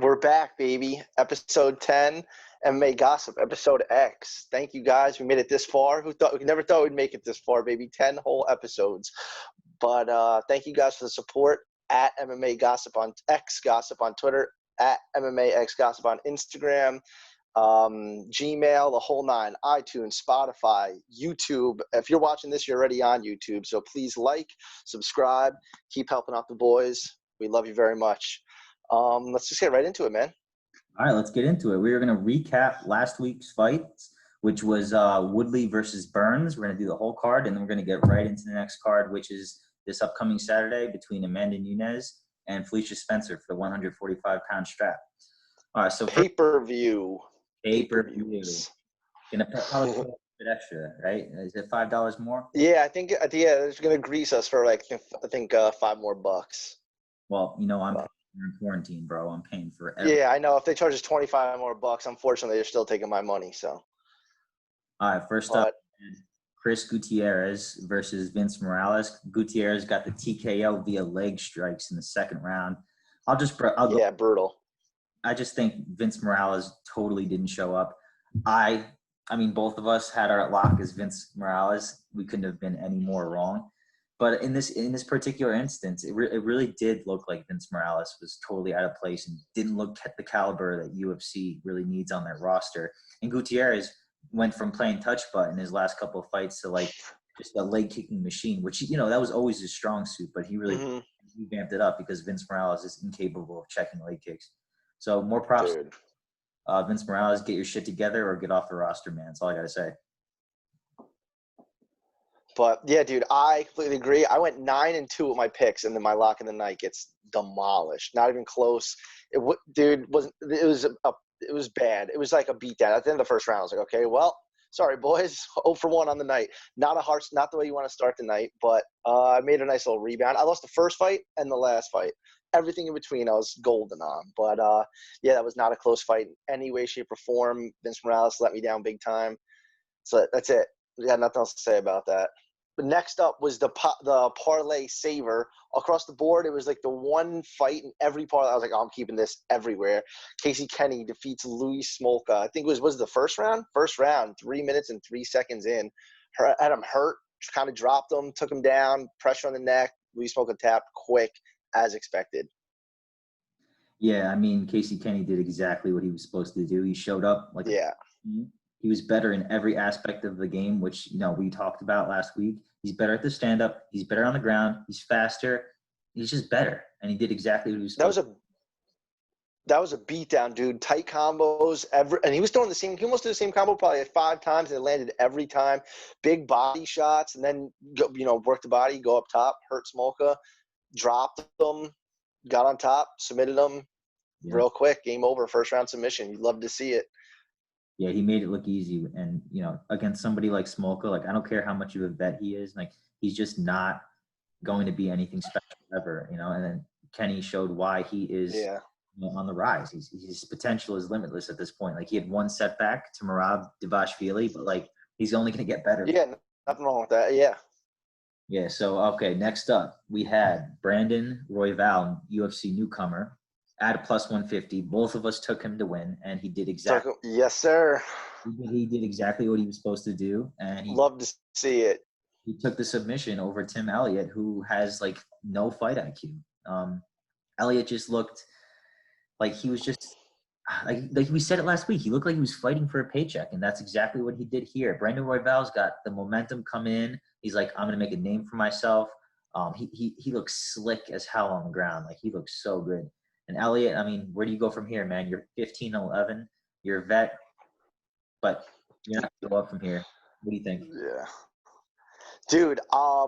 We're back, baby. Episode 10, MMA Gossip, Episode X. Thank you, guys. We made it this far. We never thought we'd make it this far, baby. 10 whole episodes. But thank you guys for the support at MMA Gossip on X Gossip on Twitter, at MMA X Gossip on Instagram, Gmail, the whole nine, iTunes, Spotify, YouTube. If you're watching this, you're already on YouTube. So please like, subscribe, keep helping out the boys. We love you very much. Let's just get right into it, man. All right, let's get into it. We are going to recap last week's fights, which was Woodley versus Burns. We're going to do the whole card, and then we're going to get right into the next card, which is this upcoming Saturday between Amanda Nunes and Felicia Spencer for the 145-pound strap. All right, so pay-per-view. Pay-per-views. Going to probably put a bit extra, right? Is it $5 more? Yeah, I think it's going to grease us for like I think $5 more. Well, you know, I'm in quarantine, bro. I'm paying for everything. Yeah, I know. If they charge us $25 more, unfortunately, they're still taking my money. So, all right. First up, Chris Gutierrez versus Vince Morales. Gutierrez got the TKO via leg strikes in the second round. Brutal. I just think Vince Morales totally didn't show up. I mean, both of us had our lock as Vince Morales. We couldn't have been any more wrong. But in this particular instance, it really did look like Vince Morales was totally out of place and didn't look at the caliber that UFC really needs on their roster. And Gutierrez went from playing touch butt in his last couple of fights to like just a leg kicking machine, which, you know, that was always his strong suit, but he really vamped it up because Vince Morales is incapable of checking leg kicks. So more props. Vince Morales, get your shit together or get off the roster, man. That's all I got to say. But, yeah, dude, I completely agree. I went 9-2 with my picks, and then my lock of the night gets demolished. Not even close. It was bad. It was like a beatdown. At the end of the first round, I was like, okay, well, sorry, boys. 0 for 1 on the night. Not the way you want to start the night, but I made a nice little rebound. I lost the first fight and the last fight. Everything in between I was golden on. But, yeah, that was not a close fight in any way, shape, or form. Vince Morales let me down big time. So that's it. We got nothing else to say about that. But next up was the parlay saver. Across the board, it was like the one fight in every parlay. I was like, oh, I'm keeping this everywhere. Casey Kenny defeats Louis Smolka. I think it was the first round? First round, 3 minutes and 3 seconds in. Had him hurt, kind of dropped him, took him down, pressure on the neck. Louis Smolka tapped quick, as expected. Yeah, I mean, Casey Kenny did exactly what he was supposed to do. He showed up like he was better in every aspect of the game, which, you know, we talked about last week. He's better at the stand-up. He's better on the ground. He's faster. He's just better, and he did exactly what he was supposed to do. That was a beatdown, dude. Tight combos, and he was throwing he almost did the same combo probably like 5 times, and it landed every time. Big body shots, and then, work the body, go up top, hurt Smolka, dropped him, got on top, submitted him real quick. Game over, first-round submission. You'd love to see it. Yeah, he made it look easy. And, you know, against somebody like Smolka, like, I don't care how much of a vet he is. Like, he's just not going to be anything special ever, you know. And then Kenny showed why he is on the rise. His potential is limitless at this point. Like, he had one setback to Merab Dvalishvili, but, like, he's only going to get better. Yeah, nothing wrong with that. Yeah. Yeah, so, okay, next up, we had Brandon Royval, UFC newcomer, at a plus 150. Both of us took him to win, and he did exactly. Yes, sir. He did exactly what he was supposed to do, and love to see it. He took the submission over Tim Elliott, who has like no fight IQ. Elliott just looked like he was just like we said it last week. He looked like he was fighting for a paycheck, and that's exactly what he did here. Brandon Royval's got the momentum come in. He's like, I'm gonna make a name for myself. He looks slick as hell on the ground. Like, he looks so good. And Elliott, I mean, where do you go from here, man? You're 15-11. You're a vet, but you're not going to go up from here. What do you think? Yeah. Dude,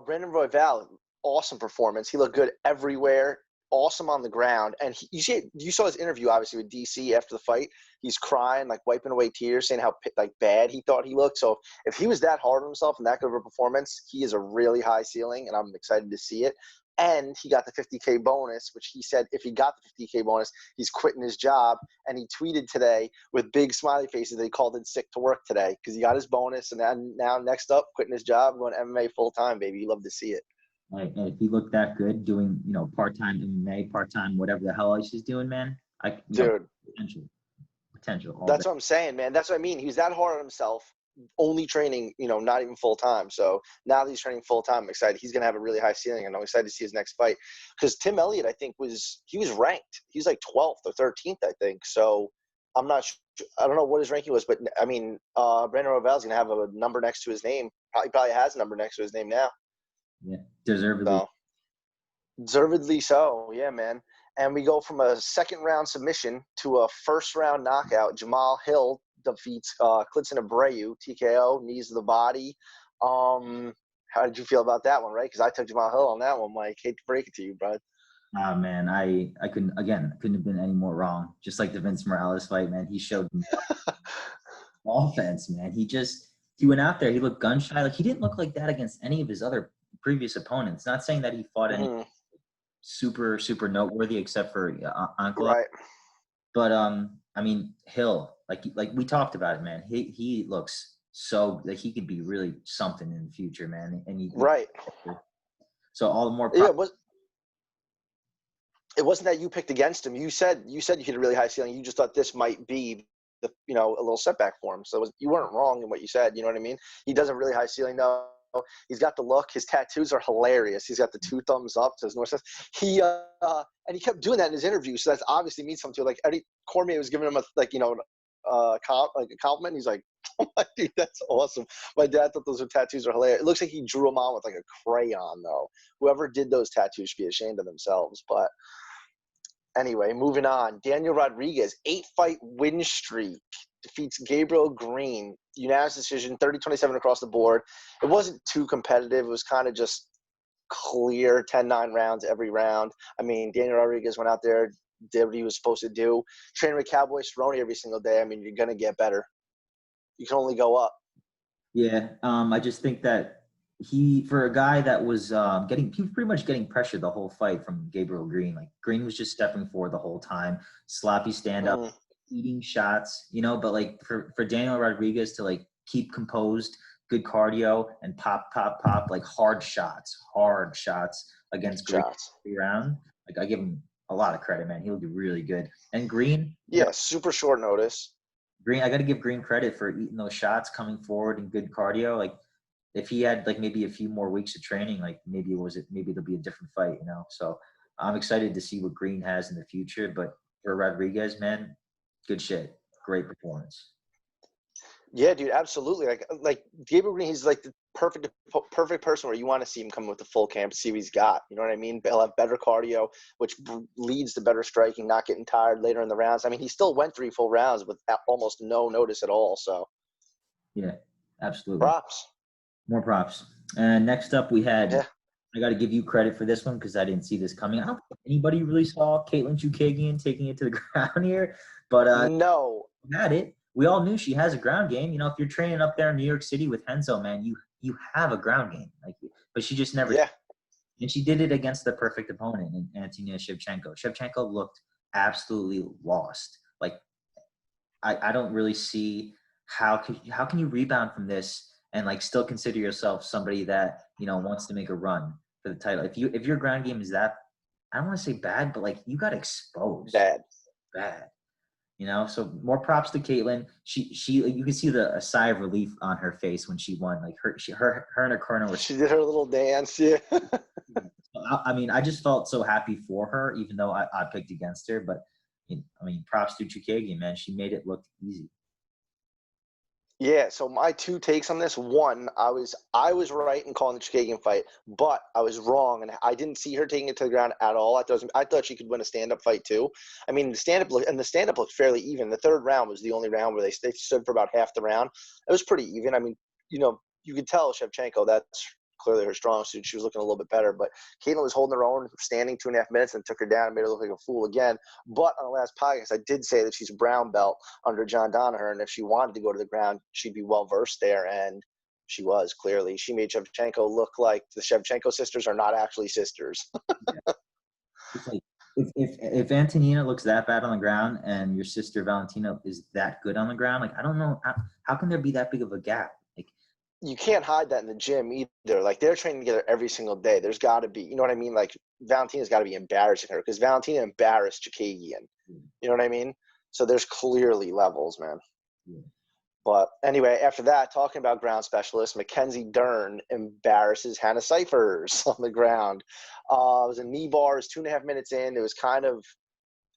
Brandon Royval, awesome performance. He looked good everywhere. Awesome on the ground. And you saw his interview, obviously, with DC after the fight. He's crying, like wiping away tears, saying how bad he thought he looked. So if he was that hard on himself and that good of a performance, he is a really high ceiling, and I'm excited to see it. And he got the $50K bonus, which he said if he got the $50K bonus, he's quitting his job. And he tweeted today with big smiley faces that he called in sick to work today because he got his bonus. And then now next up, quitting his job, going MMA full-time, baby. You love to see it. Like, if he looked that good doing, you know, part-time MMA, part-time whatever the hell else he's doing, man, Dude. Potential. That's what I'm saying, man. That's what I mean. He was that hard on himself, only training, not even full time. So now that he's training full time, I'm excited. He's going to have a really high ceiling, and I'm excited to see his next fight. Because Tim Elliott, I think, he was ranked. He's like 12th or 13th, I think. So I'm not sure. I don't know what his ranking was, but I mean, Brandon Royval's going to have a number next to his name. Probably has a number next to his name now. Yeah, deservedly. So, deservedly so. Yeah, man. And we go from a second-round submission to a first-round knockout. Jamal Hill defeats Klidson Abreu, TKO, knees to the body. How did you feel about that one, right? Because I took Jamal Hill on that one, Mike. Hate to break it to you, bud. Oh, man, I couldn't have been any more wrong. Just like the Vince Morales fight, man. He showed me offense, man. He went out there. He looked gun-shy. Like, he didn't look like that against any of his other previous opponents. Not saying that he fought any super, super noteworthy except for Ankalaev. Right. But, I mean, Hill, like we talked about it, man. He looks so like he could be really something in the future, man. And right. So all the more. It wasn't that you picked against him. You said you hit a really high ceiling. You just thought this might be a little setback for him. So you weren't wrong in what you said. You know what I mean? He does a really high ceiling though. He's got the look. His tattoos are hilarious. He's got the 2 thumbs up to his north. And he kept doing that in his interview. So that's obviously means something to him. Like Eddie Cormier was giving him a compliment. He's like, "Oh my dude, that's awesome." My dad thought those tattoos are hilarious. It looks like he drew them on with like a crayon though. Whoever did those tattoos should be ashamed of themselves. But anyway, moving on. Daniel Rodriguez, 8-fight win streak, defeats Gabriel Green. Unanimous decision, 30-27 across the board. It wasn't too competitive. It was kind of just clear 10-9 rounds every round. I mean, Daniel Rodriguez went out there, did what he was supposed to do. Training with Cowboy Cerrone every single day. I mean, you're going to get better. You can only go up. Yeah, I just think that for a guy that was he was pretty much getting pressure the whole fight from Gabriel Green. Like Green was just stepping forward the whole time, sloppy stand up, eating shots, but like for Daniel Rodriguez to like keep composed, good cardio and pop, like hard shots against Green every round. Like I give him a lot of credit, man. He looked really good. And Green, super short notice. Green, I got to give Green credit for eating those shots, coming forward and good cardio. Like if he had like maybe a few more weeks of training, like maybe there'll be a different fight, So I'm excited to see what Green has in the future. But for Rodriguez, man, good shit. Great performance. Yeah, dude, absolutely. Like Gabriel Green, he's like the perfect person where you want to see him come with the full camp, see what he's got. You know what I mean? He'll have better cardio, which leads to better striking, not getting tired later in the rounds. I mean, he still went 3 full rounds with almost no notice at all. So, yeah, absolutely. Props. More props. And next up, we had. Yeah. I got to give you credit for this one because I didn't see this coming. I don't think anybody really saw Caitlin Chookagian taking it to the ground here, but no, had it. We all knew she has a ground game. If you're training up there in New York City with Henzo, man, you have a ground game. But she just never. Yeah. And she did it against the perfect opponent, in Antonia Shevchenko. Shevchenko looked absolutely lost. Like, I don't really see how can you rebound from this and like still consider yourself somebody that wants to make a run for the title. If your ground game is that, I don't want to say bad, but like you got exposed. Bad. So more props to Caitlin. She you can see a sigh of relief on her face when she won. Like her and her corner she did her little dance. Yeah. I mean, I just felt so happy for her, even though I picked against her. But I mean, props to Chookagian, man. She made it look easy. Yeah, so my 2 takes on this. One, I was right in calling the Chookagian fight, but I was wrong, and I didn't see her taking it to the ground at all. I thought she could win a stand-up fight too. I mean, the stand-up looked fairly even. The 3rd round was the only round where they stood for about half the round. It was pretty even. I mean, you could tell Shevchenko that's clearly her strong suit. She was looking a little bit better, but Caitlin was holding her own, standing 2.5 minutes, and took her down and made her look like a fool again. But on the last podcast, I did say that she's a brown belt under John Danaher, and if she wanted to go to the ground, she'd be well versed there, and she was clearly. She made Shevchenko look like the Shevchenko sisters are not actually sisters. It's like if Antonina looks that bad on the ground and your sister Valentina is that good on the ground, like I don't know how can there be that big of a gap? Like you can't hide that in the gym either. Like they're training together every single day. There's got to be, you know what I mean? Like Valentina's got to be embarrassing her because Valentina embarrassed Chookagian. You know what I mean? So there's clearly levels, man. Yeah. But anyway, after that, talking about ground specialists, Mackenzie Dern embarrasses Hannah Cyphers on the ground. It was a knee bar. It was 2.5 minutes in. It was kind of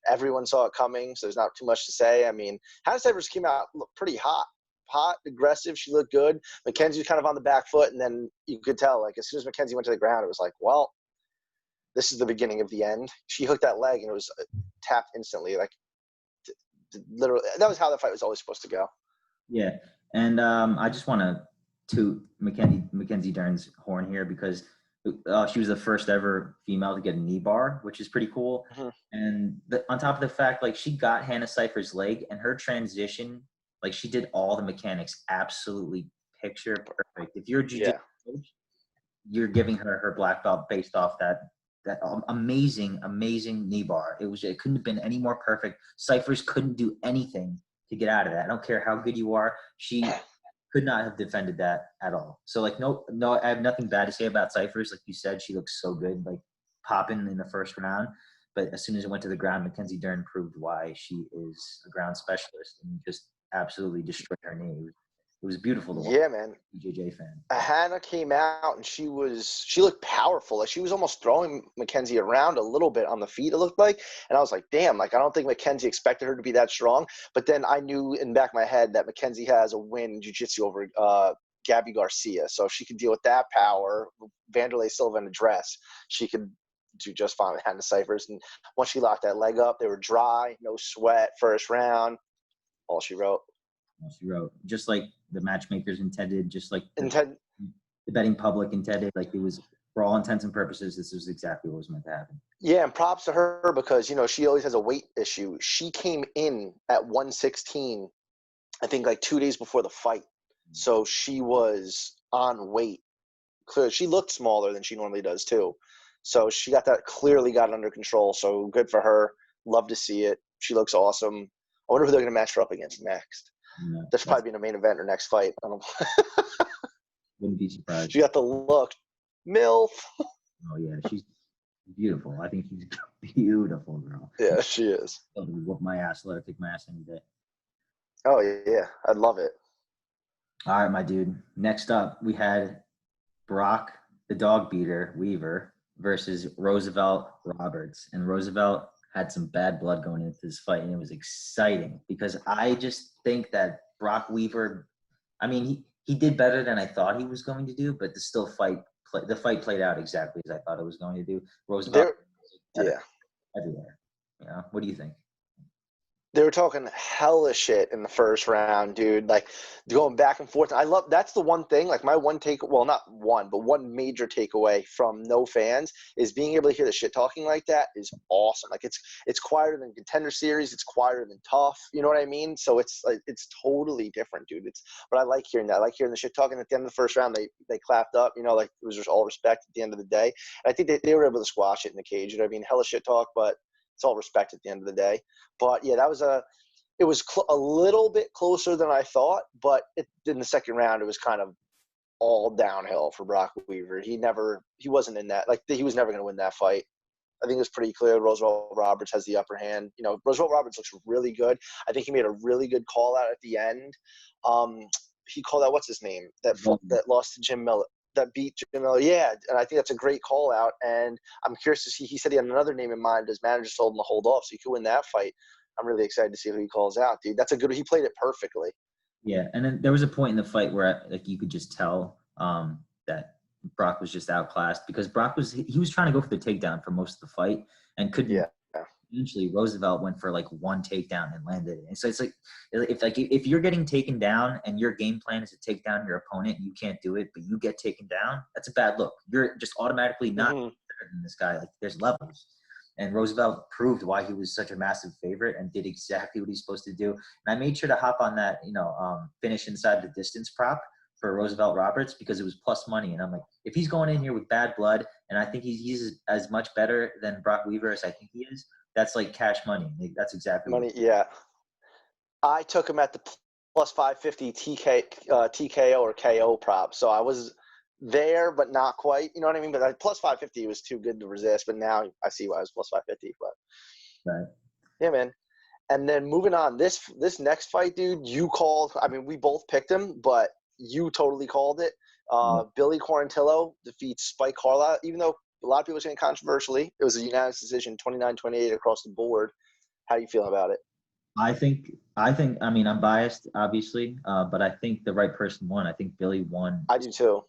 everyone saw it coming, so there's not too much to say. I mean, Hannah Cyphers came out pretty hot, aggressive. She looked good. Mackenzie was kind of on the back foot, and then you could tell, like, as soon as Mackenzie went to the ground, it was like, well, this is the beginning of the end. She hooked that leg, and it was tapped instantly. Like, literally, that was how the fight was always supposed to go. Yeah, and I just want to toot Mackenzie Dern's horn here because she was the first ever female to get a knee bar, which is pretty cool. Mm-hmm. And on top of the fact, like, she got Hannah Cyphers' leg, and her transition, like, she did all the mechanics absolutely picture perfect. If you're a jiu-jitsu coach, you're giving her black belt based off that amazing knee bar. It couldn't have been any more perfect. Cyphers couldn't do anything to get out of that. I don't care how good you are. She could not have defended that at all. So, like, no, I have nothing bad to say about Cyphers. Like you said, she looks so good, like, popping in the first round. But as soon as it went to the ground, Mackenzie Dern proved why she is a ground specialist and just absolutely destroyed her knee. It was beautiful to watch. Yeah, man. BJJ fan. Hannah came out and she looked powerful. Like, she was almost throwing Mackenzie around a little bit on the feet, it looked like. And I was like, damn, like, I don't think Mackenzie expected her to be that strong. But then I knew in the back of my head that Mackenzie has a win in jiu-jitsu over Gabby Garcia. So if she could deal with that power, Vanderlei Silva in a dress, she could do just fine with Hannah Cyphers. And once she locked that leg up, they were dry, no sweat, first round, all she wrote. She wrote, just like the matchmakers intended, just like the betting public intended. Like, it was, for all intents and purposes, this was exactly what was meant to happen. Yeah, and props to her because, you know, she always has a weight issue. She came in at 116, I think, like 2 days before the fight. So she was on weight. Clearly, she looked smaller than she normally does too. So she clearly got it under control. So good for her. Love to see it. She looks awesome. I wonder who they're going to match her up against next. No, That's probably in a main event or next fight. I don't know. Wouldn't be surprised. She got the look. MILF. Oh, yeah. She's beautiful. I think she's a beautiful girl. Yeah, she is. Whoop my ass. Let her kick my ass any day. Oh, yeah. I'd love it. All right, my dude. Next up, we had Brock, the dog beater, Weaver, versus Roosevelt Roberts. And Roosevelt had some bad blood going into this fight, and it was exciting because I just think that Brock Weaver, I mean, he did better than I thought he was going to do, but the fight played out exactly as I thought it was going to do. Roosevelt, everywhere. You know, what do you think? They were talking hella shit in the first round, dude. Like, going back and forth. That's the one thing, like, my one not one, but one major takeaway from no fans is being able to hear the shit talking like that is awesome. Like, it's quieter than Contender Series. It's quieter than Tough. You know what I mean? So it's like, it's totally different, dude. But I like hearing that. I like hearing the shit talking at the end of the first round. They clapped up, you know, like, it was just all respect at the end of the day. And I think they were able to squash it in the cage. You know what I mean? Hella shit talk, but it's all respect at the end of the day. But yeah, it was a little bit closer than I thought, but in the second round, it was kind of all downhill for Brock Weaver. He wasn't in that, like, he was never going to win that fight. I think it was pretty clear Roosevelt Roberts has the upper hand. You know, Roosevelt Roberts looks really good. I think he made a really good call out at the end. He called out, what's his name, that lost to Jim Miller. That beat Jim Miller, yeah, and I think that's a great call out. And I'm curious to see. He said he had another name in mind. His manager told him to hold off, so he could win that fight. I'm really excited to see who he calls out, dude. He played it perfectly. Yeah, and then there was a point in the fight where, like, you could just tell that Brock was just outclassed because Brock was trying to go for the takedown for most of the fight and couldn't. Yeah. Eventually, Roosevelt went for like one takedown and landed it. And so it's like if you're getting taken down and your game plan is to take down your opponent and you can't do it, but you get taken down, that's a bad look. You're just automatically not better than this guy. Like, there's levels. And Roosevelt proved why he was such a massive favorite and did exactly what he's supposed to do. And I made sure to hop on that, finish inside the distance prop for Roosevelt Roberts because it was plus money. And I'm like, if he's going in here with bad blood, and I think he's as much better than Brock Weaver as I think he is, that's like cash money. That's exactly money. Yeah. I took him at the plus 550 TKO or KO prop. So I was there, but not quite. You know what I mean? But plus 550 was too good to resist. But now I see why it was plus 550. But right. Yeah, man. And then moving on, this next fight, dude, you called. I mean, we both picked him, but you totally called it. Billy Quarantillo defeats Spike Carlisle, even though a lot of people are saying controversially. It was a unanimous decision, 29-28 across the board. How do you feel about it? I think. I mean, I'm biased, obviously, but I think the right person won. I think Billy won. I do too.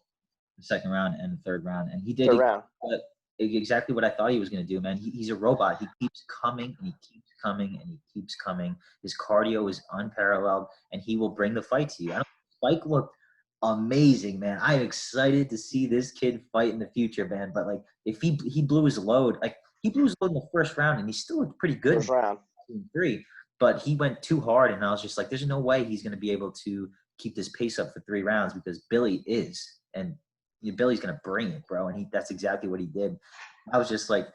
The second round and the third round, and he did exactly what I thought he was going to do, man. He's a robot. He keeps coming and he keeps coming and he keeps coming. His cardio is unparalleled, and he will bring the fight to you. Spike looked amazing, man. I'm excited to see this kid fight in the future, man. But like, if he blew his load, like he blew his load in the first round, and he still looked pretty good. First round, 3, but he went too hard, and I was just like, there's no way he's going to be able to keep this pace up for 3 rounds because Billy is, and Billy's going to bring it, bro. And that's exactly what he did. I was just like,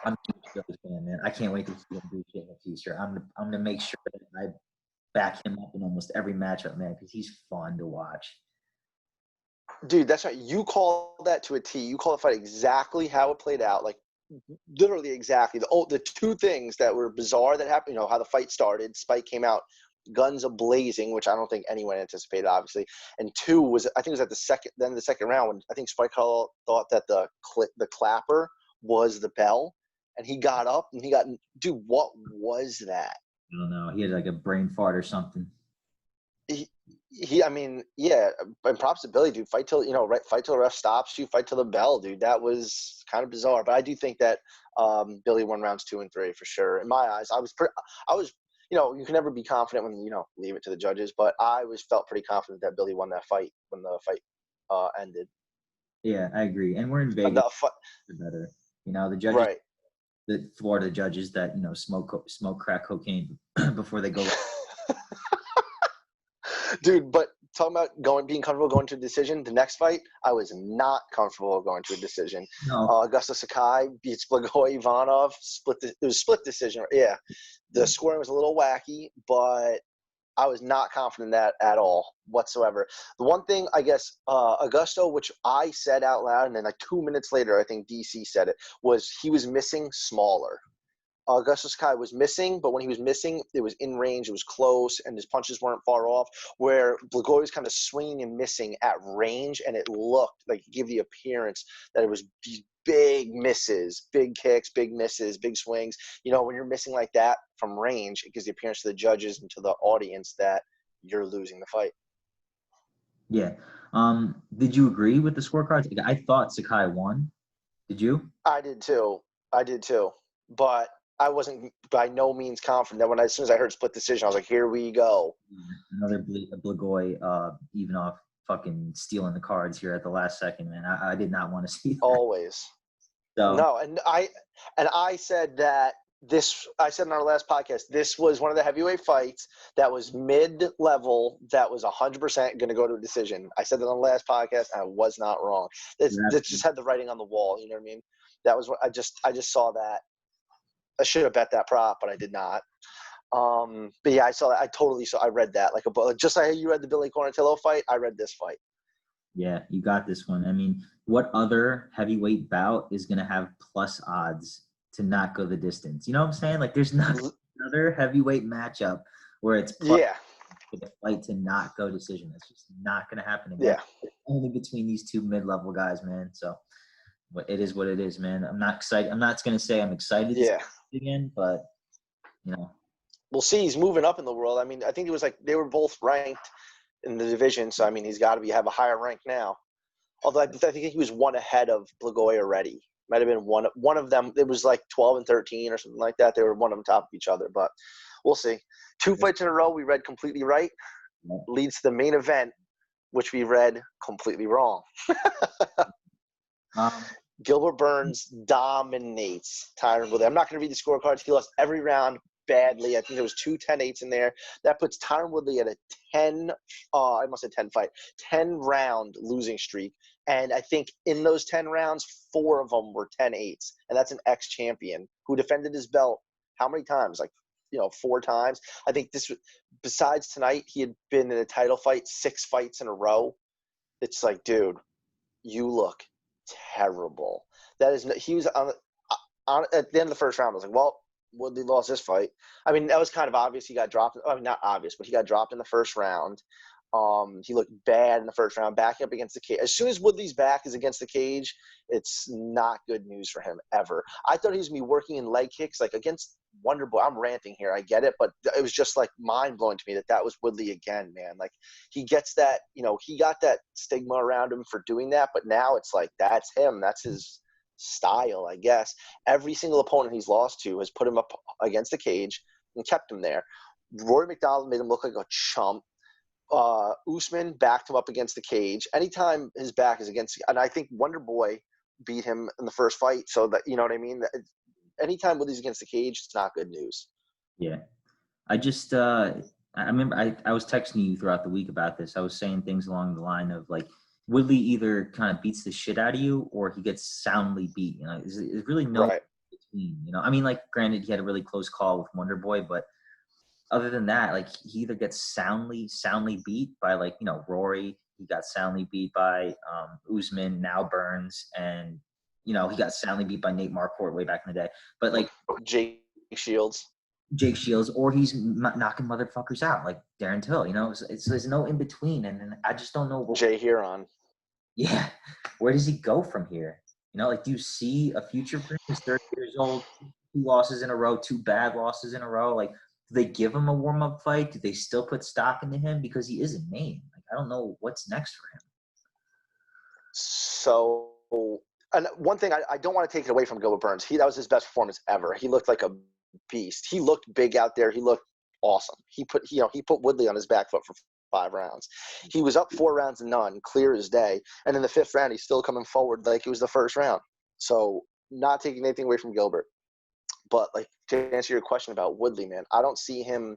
I'm a Billy's fan, man. I can't wait to see him do shit in the future. I'm going to make sure that I back him up in almost every matchup, man, because he's fun to watch. Dude, that's right. You call that to a T. You call the fight exactly how it played out. Like, literally exactly. The 2 things that were bizarre that happened, how the fight started. Spike came out guns a-blazing, which I don't think anyone anticipated, obviously. And 2 was, I think it was at the end of the second round, when I think Spike thought that the clapper was the bell, and he got up and he got, dude, what was that? I don't know. He had like a brain fart or something. I mean, yeah, and props to Billy, dude. Fight till the ref stops you. Fight till the bell, dude. That was kind of bizarre, but I do think that Billy won rounds 2 and 3 for sure. In my eyes, I was, you can never be confident when leave it to the judges, but I felt pretty confident that Billy won that fight when the fight ended. Yeah, I agree, and we're in Vegas. Better, the judges, right? The Florida judges that smoke crack cocaine before they go. Dude, but talking about being comfortable going to a decision, the next fight, I was not comfortable going to a decision. No. Augusto Sakai beats Blagoy Ivanov. It was a split decision. Yeah. The scoring was a little wacky, but I was not confident in that at all whatsoever. The one thing, I guess, Augusto, which I said out loud, and then like 2 minutes later, I think DC said it, was he was missing smaller. Augusto Sakai was missing, but when he was missing, it was in range, it was close, and his punches weren't far off, where Blagoy was kind of swinging and missing at range, and it looked like it gave the appearance that it was big misses, big kicks, big misses, big swings. When you're missing like that from range, it gives the appearance to the judges and to the audience that you're losing the fight. Yeah. Did you agree with the scorecards? I thought Sakai won. Did you? I did too. But I wasn't by no means confident that as soon as I heard split decision, I was like, here we go. Another Blagoy Ivanov fucking stealing the cards here at the last second, man. I did not want to see that. Always. So. No, and I said that I said in our last podcast, this was one of the heavyweight fights that was mid-level that was 100% going to go to a decision. I said that on the last podcast, and I was not wrong. It just had the writing on the wall, you know what I mean? That was what I just saw that. I should have bet that prop, but I did not. But yeah, I saw that. I read that just like you read the Billy Quarantillo fight, I read this fight. Yeah, you got this one. I mean, what other heavyweight bout is going to have plus odds to not go the distance? You know what I'm saying? Like, there's not another heavyweight matchup where it's plus for the fight to not go decision. That's just not going to happen again. Yeah. Only between these 2 mid-level guys, man. So, but it is what it is, man. I'm not excited. I'm not going to say I'm excited to see it again, but, We'll see. He's moving up in the world. I mean, I think it was like they were both ranked in the division, so I mean, he's got to have a higher rank now. Although I think he was one ahead of Blagoy already. Might have been one of them. It was like 12 and 13 or something like that. They were one on top of each other, but we'll see. 2 fights in a row we read completely right. Leads to the main event, which we read completely wrong. Gilbert Burns dominates Tyron Woodley. I'm not going to read the scorecards. He lost every round badly. I think there was 2 10-8s in there. That puts Tyron Woodley at a 10 round losing streak. And I think in those 10 rounds, 4 of them were 10-8s. And that's an ex-champion who defended his belt how many times? 4 times. I think besides tonight, he had been in a title fight 6 fights in a row. It's like, dude, you look terrible. He was on at the end of the first round. I was like, well, Woodley lost his fight. I mean, that was kind of obvious. He got dropped. I mean, not obvious, but he got dropped in the first round. He looked bad in the first round, backing up against the cage. As soon as Woodley's back is against the cage, it's not good news for him ever. I thought he was going to be working in leg kicks, like against Wonderboy. I'm ranting here, I get it, but it was just like mind blowing to me that was Woodley again, man. Like he gets that, he got that stigma around him for doing that, but now it's like that's him. That's his style, I guess. Every single opponent he's lost to has put him up against the cage and kept him there. Rory McDonald made him look like a chump. Usman backed him up against the cage. Anytime his back is against, and I think Wonder Boy beat him in the first fight. So that, you know what I mean? Anytime Woodley's against the cage, it's not good news. Yeah. I just, I remember I was texting you throughout the week about this. I was saying things along the line of like, Woodley either kind of beats the shit out of you or he gets soundly beat. There's really no between, I mean, like, granted, he had a really close call with Wonder Boy, but other than that, like, he either gets soundly beat by, like, Rory. He got soundly beat by Usman, now Burns, and he got soundly beat by Nate Marquardt way back in the day. But like Jake Shields, or he's knocking motherfuckers out like Darren Till. There's no in between, and I just don't know. Jay Huron. Yeah, where does he go from here? Like, do you see a future for him? He's 30 years old, 2 losses in a row, 2 bad losses in a row. Like, do they give him a warm-up fight? Do they still put stock into him? Because he is a name. Like, I don't know what's next for him. So, and one thing, I don't want to take it away from Gilbert Burns. That was his best performance ever. He looked like a beast. He looked big out there. He looked awesome. He put Woodley on his back foot for 5 rounds. He was up 4 rounds to none, clear as day. And in the 5th round, he's still coming forward like it was the first round. So, not taking anything away from Gilbert. But, like, to answer your question about Woodley, man, I don't see him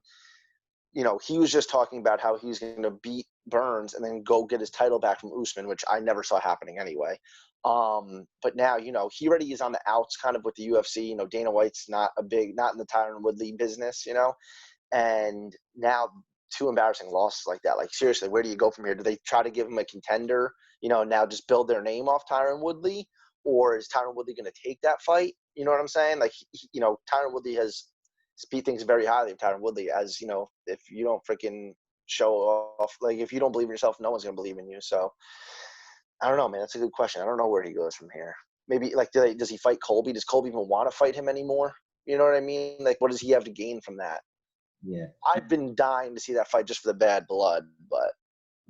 – he was just talking about how he was going to beat Burns and then go get his title back from Usman, which I never saw happening anyway. But now, he already is on the outs kind of with the UFC. Dana White's not in the Tyron Woodley business, and now 2 embarrassing losses like that. Like, seriously, where do you go from here? Do they try to give him a contender, now just build their name off Tyron Woodley? Or is Tyron Woodley going to take that fight? You know what I'm saying? Like, Tyron Woodley has speed things very highly of Tyron Woodley, as if you don't freaking show off, like, if you don't believe in yourself, no one's gonna believe in you. So I don't know, man. That's a good question. I don't know where he goes from here. Maybe, like, does he fight Colby? Does Colby even want to fight him anymore? You know what I mean? Like, what does he have to gain from that? Yeah, I've been dying to see that fight just for the bad blood, but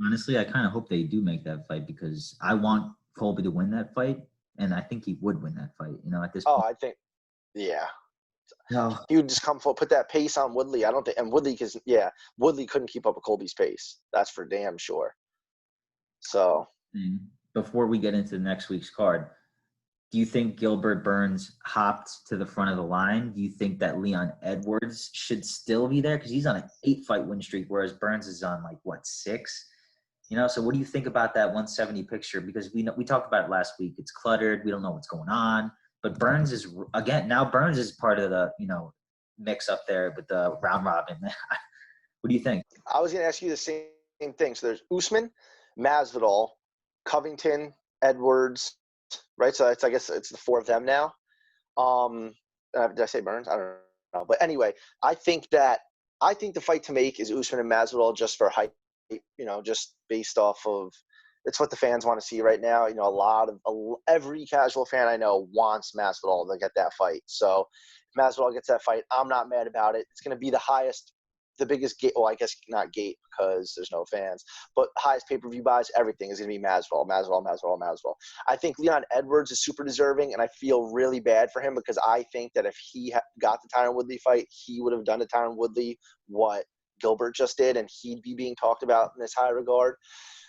honestly, I kind of hope they do make that fight because I want Colby to win that fight, and I think he would win that fight. At this point. I think, yeah. No. He would just come forward, put that pace on Woodley. I don't think, and Woodley couldn't keep up with Colby's pace. That's for damn sure. So, before we get into next week's card, do you think Gilbert Burns hopped to the front of the line? Do you think that Leon Edwards should still be there? Because he's on an 8-fight win streak, whereas Burns is on 6? So what do you think about that 170 picture? Because we talked about it last week. It's cluttered. We don't know what's going on. But Burns is part of the, mix up there with the round robin. What do you think? I was going to ask you the same thing. So there's Usman, Masvidal, Covington, Edwards, right? So I guess it's the 4 of them now. Did I say Burns? I don't know. But anyway, I think the fight to make is Usman and Masvidal just for hype, just based off of it's what the fans want to see right now. Every casual fan I know wants Masvidal to get that fight. So if Masvidal gets that fight, I'm not mad about it. It's going to be the biggest gate. Well, I guess not gate because there's no fans, but highest pay-per-view buys, everything is going to be Masvidal. I think Leon Edwards is super deserving, and I feel really bad for him because I think that if he got the Tyron Woodley fight, he would have done to Tyron Woodley what Gilbert just did, and he'd be being talked about in this high regard.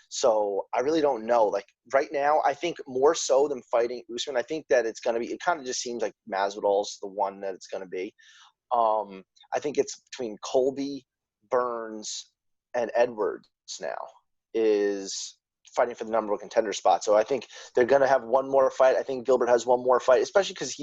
So I really don't know. Like, right now, I think more so than fighting Usman, I think that it's going to be – it kind of just seems like Masvidal's the one that it's going to be. I think it's between Colby, Burns, and Edwards now is fighting for the number one contender spot. So I think they're going to have one more fight. I think Gilbert has one more fight, especially because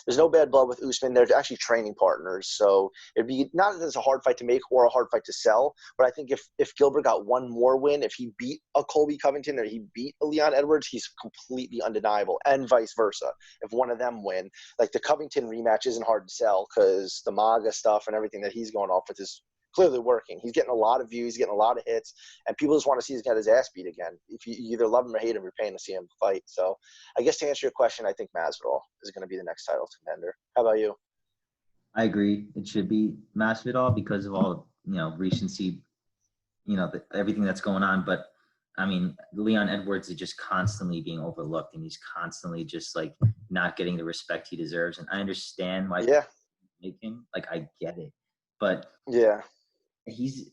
there's no bad blood with Usman. They're actually training partners. So it'd be not that it's a hard fight to make or a hard fight to sell, but I think if Gilbert got one more win, if he beat a Colby Covington or he beat a Leon Edwards, he's completely undeniable, and vice versa. If one of them win, like the Covington rematch isn't hard to sell because the MAGA stuff and everything that he's going off with is clearly working. He's getting a lot of views, getting a lot of hits, and people just want to see his get his ass beat again. If you either love him or hate him, you're paying to see him fight. So I guess to answer your question, I think Masvidal is going to be the next title contender. How about you? I agree. It should be Masvidal because of all, recency, everything that's going on. But I mean, Leon Edwards is just constantly being overlooked, and he's constantly just like not getting the respect he deserves. And I understand why people make him. Like, I get it, but he's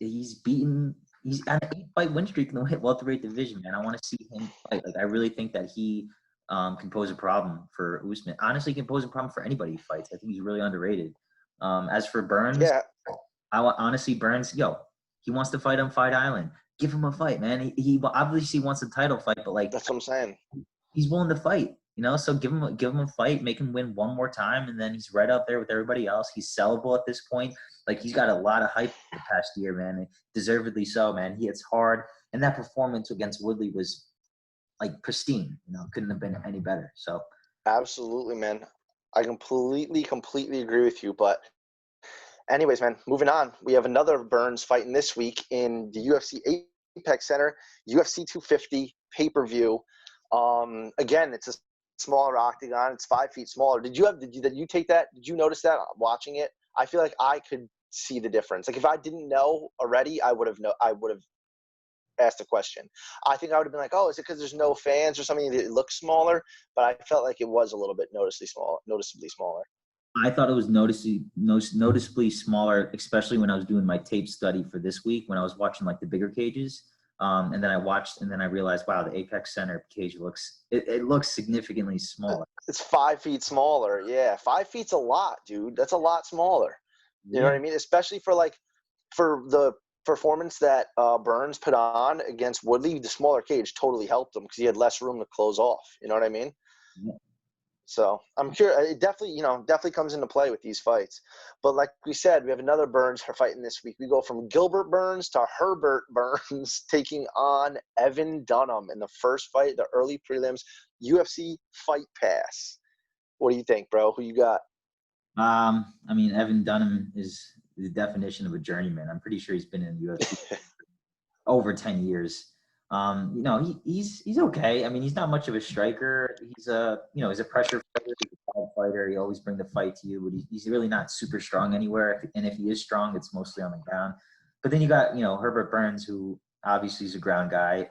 on an 8-fight win streak in the welterweight division, man. I want to see him fight. Like, I really think that he can pose a problem for Usman. Honestly, can pose a problem for anybody he fights. I think he's really underrated. As for Burns, honestly, Burns, he wants to fight on Fight Island. Give him a fight, man. He obviously wants a title fight, but like, that's what I'm saying. He's willing to fight, so give him a fight, make him win one more time, and then he's right up there with everybody else. He's sellable at this point. Like, he's got a lot of hype the past year, man. Deservedly so, man. He hits hard, and that performance against Woodley was like pristine. Couldn't have been any better. So absolutely, man. I completely agree with you. But anyways, man, moving on. We have another Burns fighting this week in the UFC Apex Center, UFC 250 pay-per-view. Again, it's a smaller octagon. It's 5 feet smaller. Did you take that? Did you notice that watching it? I feel like I could see the difference. Like, if I didn't know already, I would have asked a question. I think I would have been like, oh, is it because there's no fans or something that it looks smaller? But I felt like it was a little bit noticeably smaller. I thought it was noticeably smaller, especially when I was doing my tape study for this week, when I was watching like the bigger cages. And then I realized, wow, the Apex Center cage looks significantly smaller. It's 5 feet smaller. Yeah, 5 feet's a lot, dude. That's a lot smaller. You know what I mean? Especially for the performance that Burns put on against Woodley, the smaller cage totally helped him because he had less room to close off. You know what I mean? Yeah. So I'm curious. It definitely comes into play with these fights. But like we said, we have another Burns fighting this week. We go from Gilbert Burns to Herbert Burns taking on Evan Dunham in the first fight, the early prelims, UFC Fight Pass. What do you think, bro? Who you got? I mean, Evan Dunham is the definition of a journeyman. I'm pretty sure he's been in UFC for over 10 years. He's okay. I mean, he's not much of a striker. He's a pressure fighter. He's a fighter. He always bring the fight to you, but he's really not super strong anywhere. And if he is strong, it's mostly on the ground. But then you got, Herbert Burns, who obviously is a ground guy,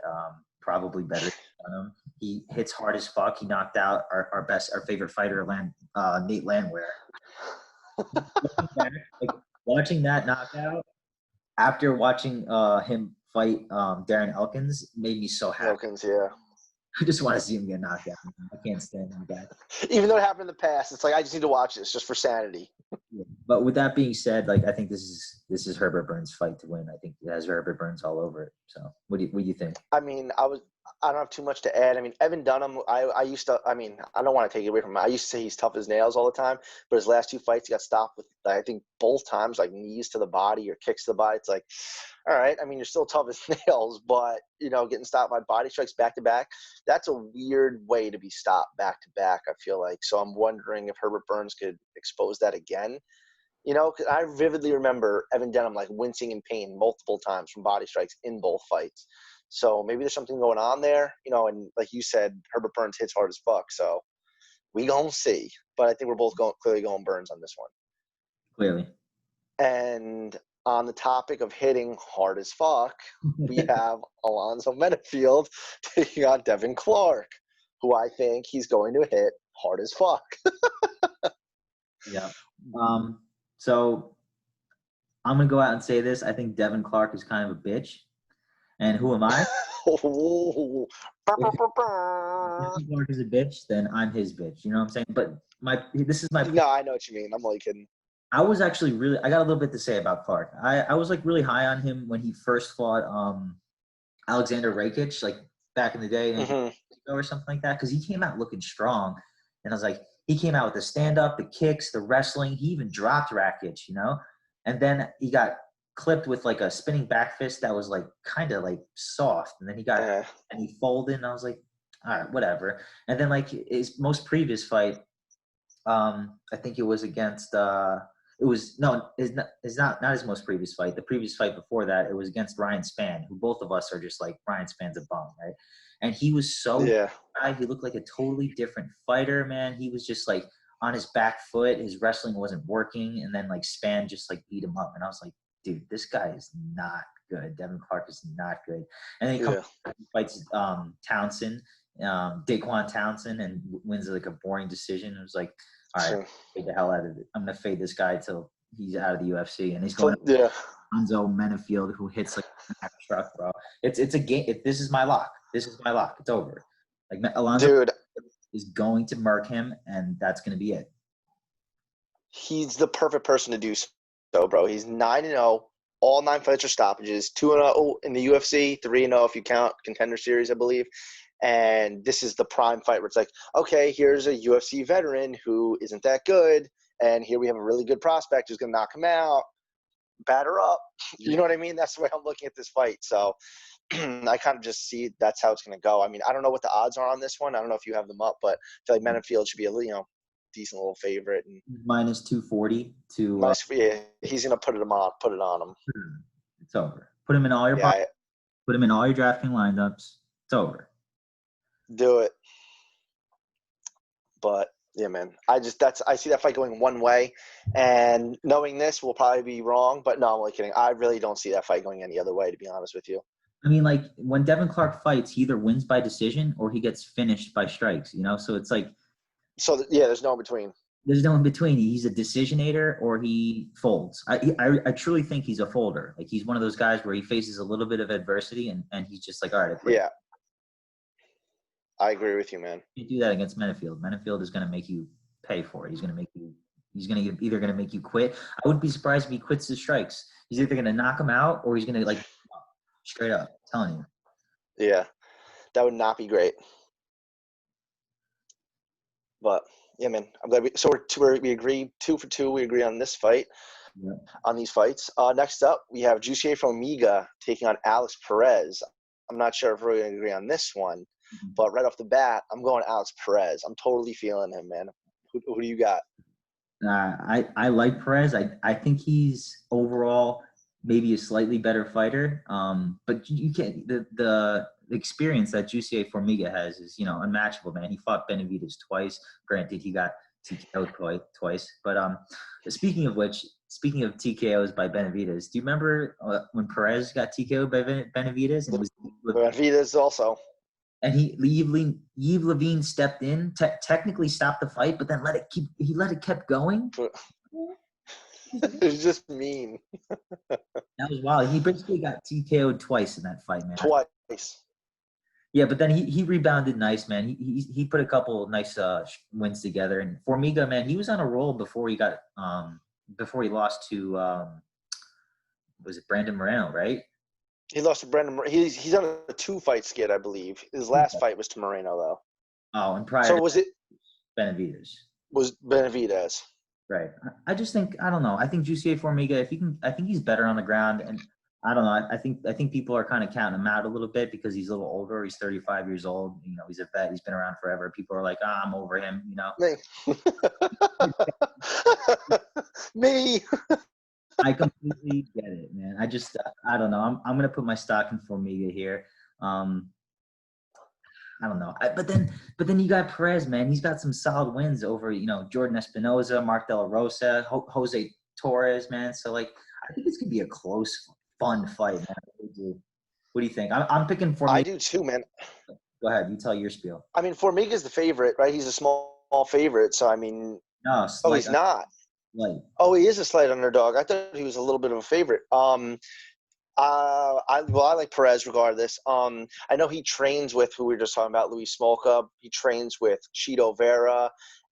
probably better than him. He hits hard as fuck. He knocked out our favorite fighter, Nate Landwehr. Watching that knockout after watching him fight Darren Elkins made me so happy. Elkins, yeah. I just want to see him get knocked out. I can't stand that guy. Even though it happened in the past, it's like I just need to watch this just for sanity. Yeah. But with that being said, like, I think this is Herbert Burns' fight to win. I think it has Herbert Burns all over it. So what do you think? I mean, I don't have too much to add. I mean, Evan Dunham, I don't want to take it away from him. I used to say he's tough as nails all the time, but his last 2 fights, he got stopped with, I think, both times, like knees to the body or kicks to the body. It's like, all right, I mean, you're still tough as nails, but, getting stopped by body strikes back to back, that's a weird way to be stopped back to back, I feel like. So I'm wondering if Herbert Burns could expose that again. Cause I vividly remember Evan Dunham like wincing in pain multiple times from body strikes in both fights. So maybe there's something going on there, and like you said, Herbert Burns hits hard as fuck. So we gonna see. But I think we're both clearly going Burns on this one. Clearly. And on the topic of hitting hard as fuck, we have Alonzo Menifield taking on Devin Clark, who I think he's going to hit hard as fuck. Yeah. So I'm going to go out and say this. I think Devin Clark is kind of a bitch. And who am I? If Devin Clark is a bitch, then I'm his bitch. You know what I'm saying? But this is my point. No, I know what you mean. I'm only kidding. I was actually I got a little bit to say about Clark. I was like really high on him when he first fought Alexander Rakic, like back in the day, Mm-hmm. or something like that, because he came out looking strong, and I was like, he came out with the stand up, the kicks, the wrestling. He even dropped Rakic, and then he got clipped with like a spinning back fist that was like kind of like soft, and then and he folded, and I was like, all right, whatever. And then like his most previous fight, I think it was against it was no, it's not his most previous fight. The previous fight before that, it was against Ryan Spann, who both of us are just like, Ryan Spann's a bum, right? And he was so he looked like a totally different fighter, man. He was just like on his back foot. His wrestling wasn't working, and then like Spann just like beat him up, and I was like, dude, this guy is not good. Devin Clark is not good. And then he comes fights Townsend, Daquan Townsend, and wins like a boring decision. It was like, all right, fade the hell out of it. I'm gonna fade this guy till he's out of the UFC, and he's going up Alonzo Menafield, who hits like a truck, bro. It's a game. This is my lock. This is my lock. It's over. Like Alonzo is going to murk him, and that's gonna be it. He's the perfect person to do so, bro. He's 9-0. All 9 fights are stoppages. 2-0 in the UFC. 3-0 if you count Contender Series, I believe. And this is the prime fight where it's like, okay, here's a UFC veteran who isn't that good, and here we have a really good prospect who's going to knock him out, batter up. You know what I mean? That's the way I'm looking at this fight. So I kind of just see that's how it's going to go. I mean, I don't know what the odds are on this one. I don't know if you have them up, but I feel like Menafield should be a decent little favorite. And minus 240 to he's going to put it on him. It's over. Put him in all your put him in all your drafting lineups. It's over. Do it. But yeah, man, I see that fight going one way, and knowing this will probably be wrong, but no, I'm only kidding. I really don't see that fight going any other way, to be honest with you. I mean, like when Devin Clark fights, he either wins by decision or he gets finished by strikes, so it's like. So there's no in between. There's no in between. He's a decisionator or he folds. I truly think he's a folder. Like he's one of those guys where he faces a little bit of adversity and he's just like, all right, I quit. Yeah. I agree with you, man. You do that against Menafield. Menafield is going to make you pay for it. He's going to either going to make you quit. I wouldn't be surprised if he quits the strikes. He's either going to knock him out or he's going to like straight up. I'm telling you. Yeah, that would not be great. But yeah, man, I'm glad we agree 2 for 2. We agree on this fight, on these fights. Next up, we have Jussier Formiga taking on Alex Perez. I'm not sure if we're going to agree on this one. But right off the bat, I'm going Alex Perez. I'm totally feeling him, man. Who do you got? I like Perez. I think he's overall maybe a slightly better fighter. But you can't the experience that Jussier Formiga has is unmatchable, man. He fought Benavidez twice. Granted, he got TKO'd twice. But speaking of TKOs by Benavidez, do you remember when Perez got TKO'd by Benavidez? And it was Benavidez also. And Yves Levine stepped in, technically stopped the fight, but then let it kept going. It's just mean. That was wild. He basically got TKO'd twice in that fight, man. Twice. Yeah, but then he rebounded nice, man. He put a couple of nice wins together. And Formiga, man, he was on a roll before he lost to was it Brandon Moreno, right? He lost to Brandon. He's on a 2-fight skid, I believe. His last fight was to Moreno, though. Oh, and prior. So was it Benavidez? Was Benavidez? Right. I just think I don't know. I think Jussier Formiga, I think he's better on the ground, and I don't know. I think people are kind of counting him out a little bit because he's a little older. He's 35 years old. He's a vet. He's been around forever. People are like, I'm over him. Me. I completely get it, man. I don't know. I'm gonna put my stock in Formiga here. I don't know. But then you got Perez, man. He's got some solid wins over, Jordan Espinoza, Mark De La Rosa, Jose Torres, man. So like, I think this could be a close, fun fight, man. What do you think? I'm picking Formiga. I do too, man. Go ahead. You tell your spiel. I mean, Formiga's the favorite, right? He's a small favorite. So I mean, no. He's not. Light. Oh, he is a slight underdog. I thought he was a little bit of a favorite. I like Perez regardless. I know he trains with who we were just talking about, Luis Smolka. He trains with Chito Vera,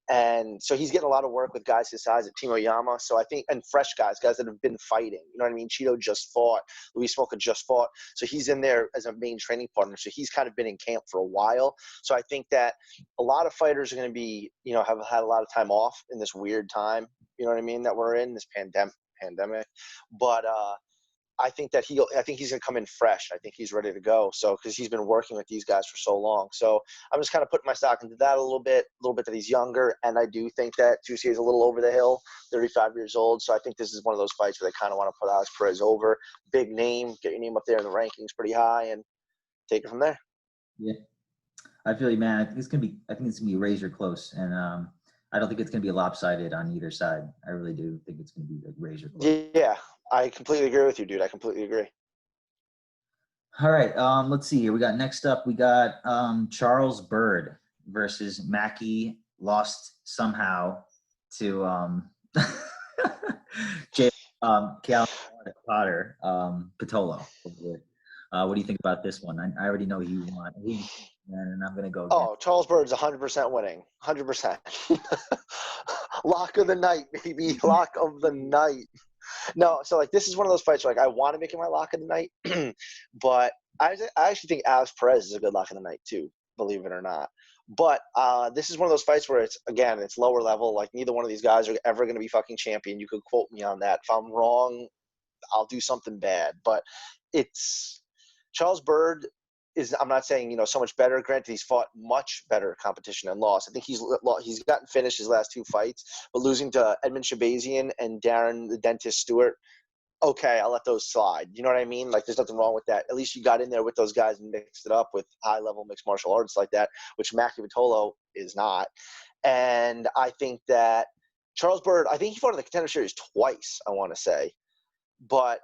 And so he's getting a lot of work with guys his size at Timo Yama. So I think, and fresh guys that have been fighting. You know what I mean? Cheeto just fought. Luis Smolka just fought. So he's in there as a main training partner. So he's kind of been in camp for a while. So I think that a lot of fighters are going to be, have had a lot of time off in this weird time. You know what I mean? That we're in this pandemic. But I think he's going to come in fresh. I think he's ready to go. So, because he's been working with these guys for so long. So I'm just kind of putting my stock into that a little bit that he's younger. And I do think that Juicy is a little over the hill, 35 years old. So I think this is one of those fights where they kind of want to put Alex Perez over. Big name, get your name up there in the rankings pretty high and take it from there. Yeah. I feel you, man. I think it's going to be razor close. And I don't think it's going to be lopsided on either side. I really do think it's going to be like razor close. Yeah. I completely agree with you, dude. I completely agree. All right. Let's see here. Next up, we got Charles Byrd versus Mackie, lost somehow to Cal Potter, Patolo. What do you think about this one? I already know you want and I'm going to go. Oh, Charles Byrd's 100% winning. 100%. Lock of the night, baby. Lock of the night. No, so this is one of those fights where I want to make it my lock of the night, but I actually think Alex Perez is a good lock of the night too, believe it or not. But this is one of those fights where it's lower level. Neither one of these guys are ever going to be fucking champion. You could quote me on that. If I'm wrong, I'll do something bad. But it's Charles Byrd is, I'm not saying, so much better. Granted, he's fought much better competition and lost. I think he's gotten finished his last two fights, but losing to Edmund Shabazian and Darren the Dentist Stewart, okay, I'll let those slide. You know what I mean? There's nothing wrong with that. At least you got in there with those guys and mixed it up with high-level mixed martial arts like that, which Mackie Vitolo is not. And I think that Charles Byrd, I think he fought in the Contender Series twice, I want to say. But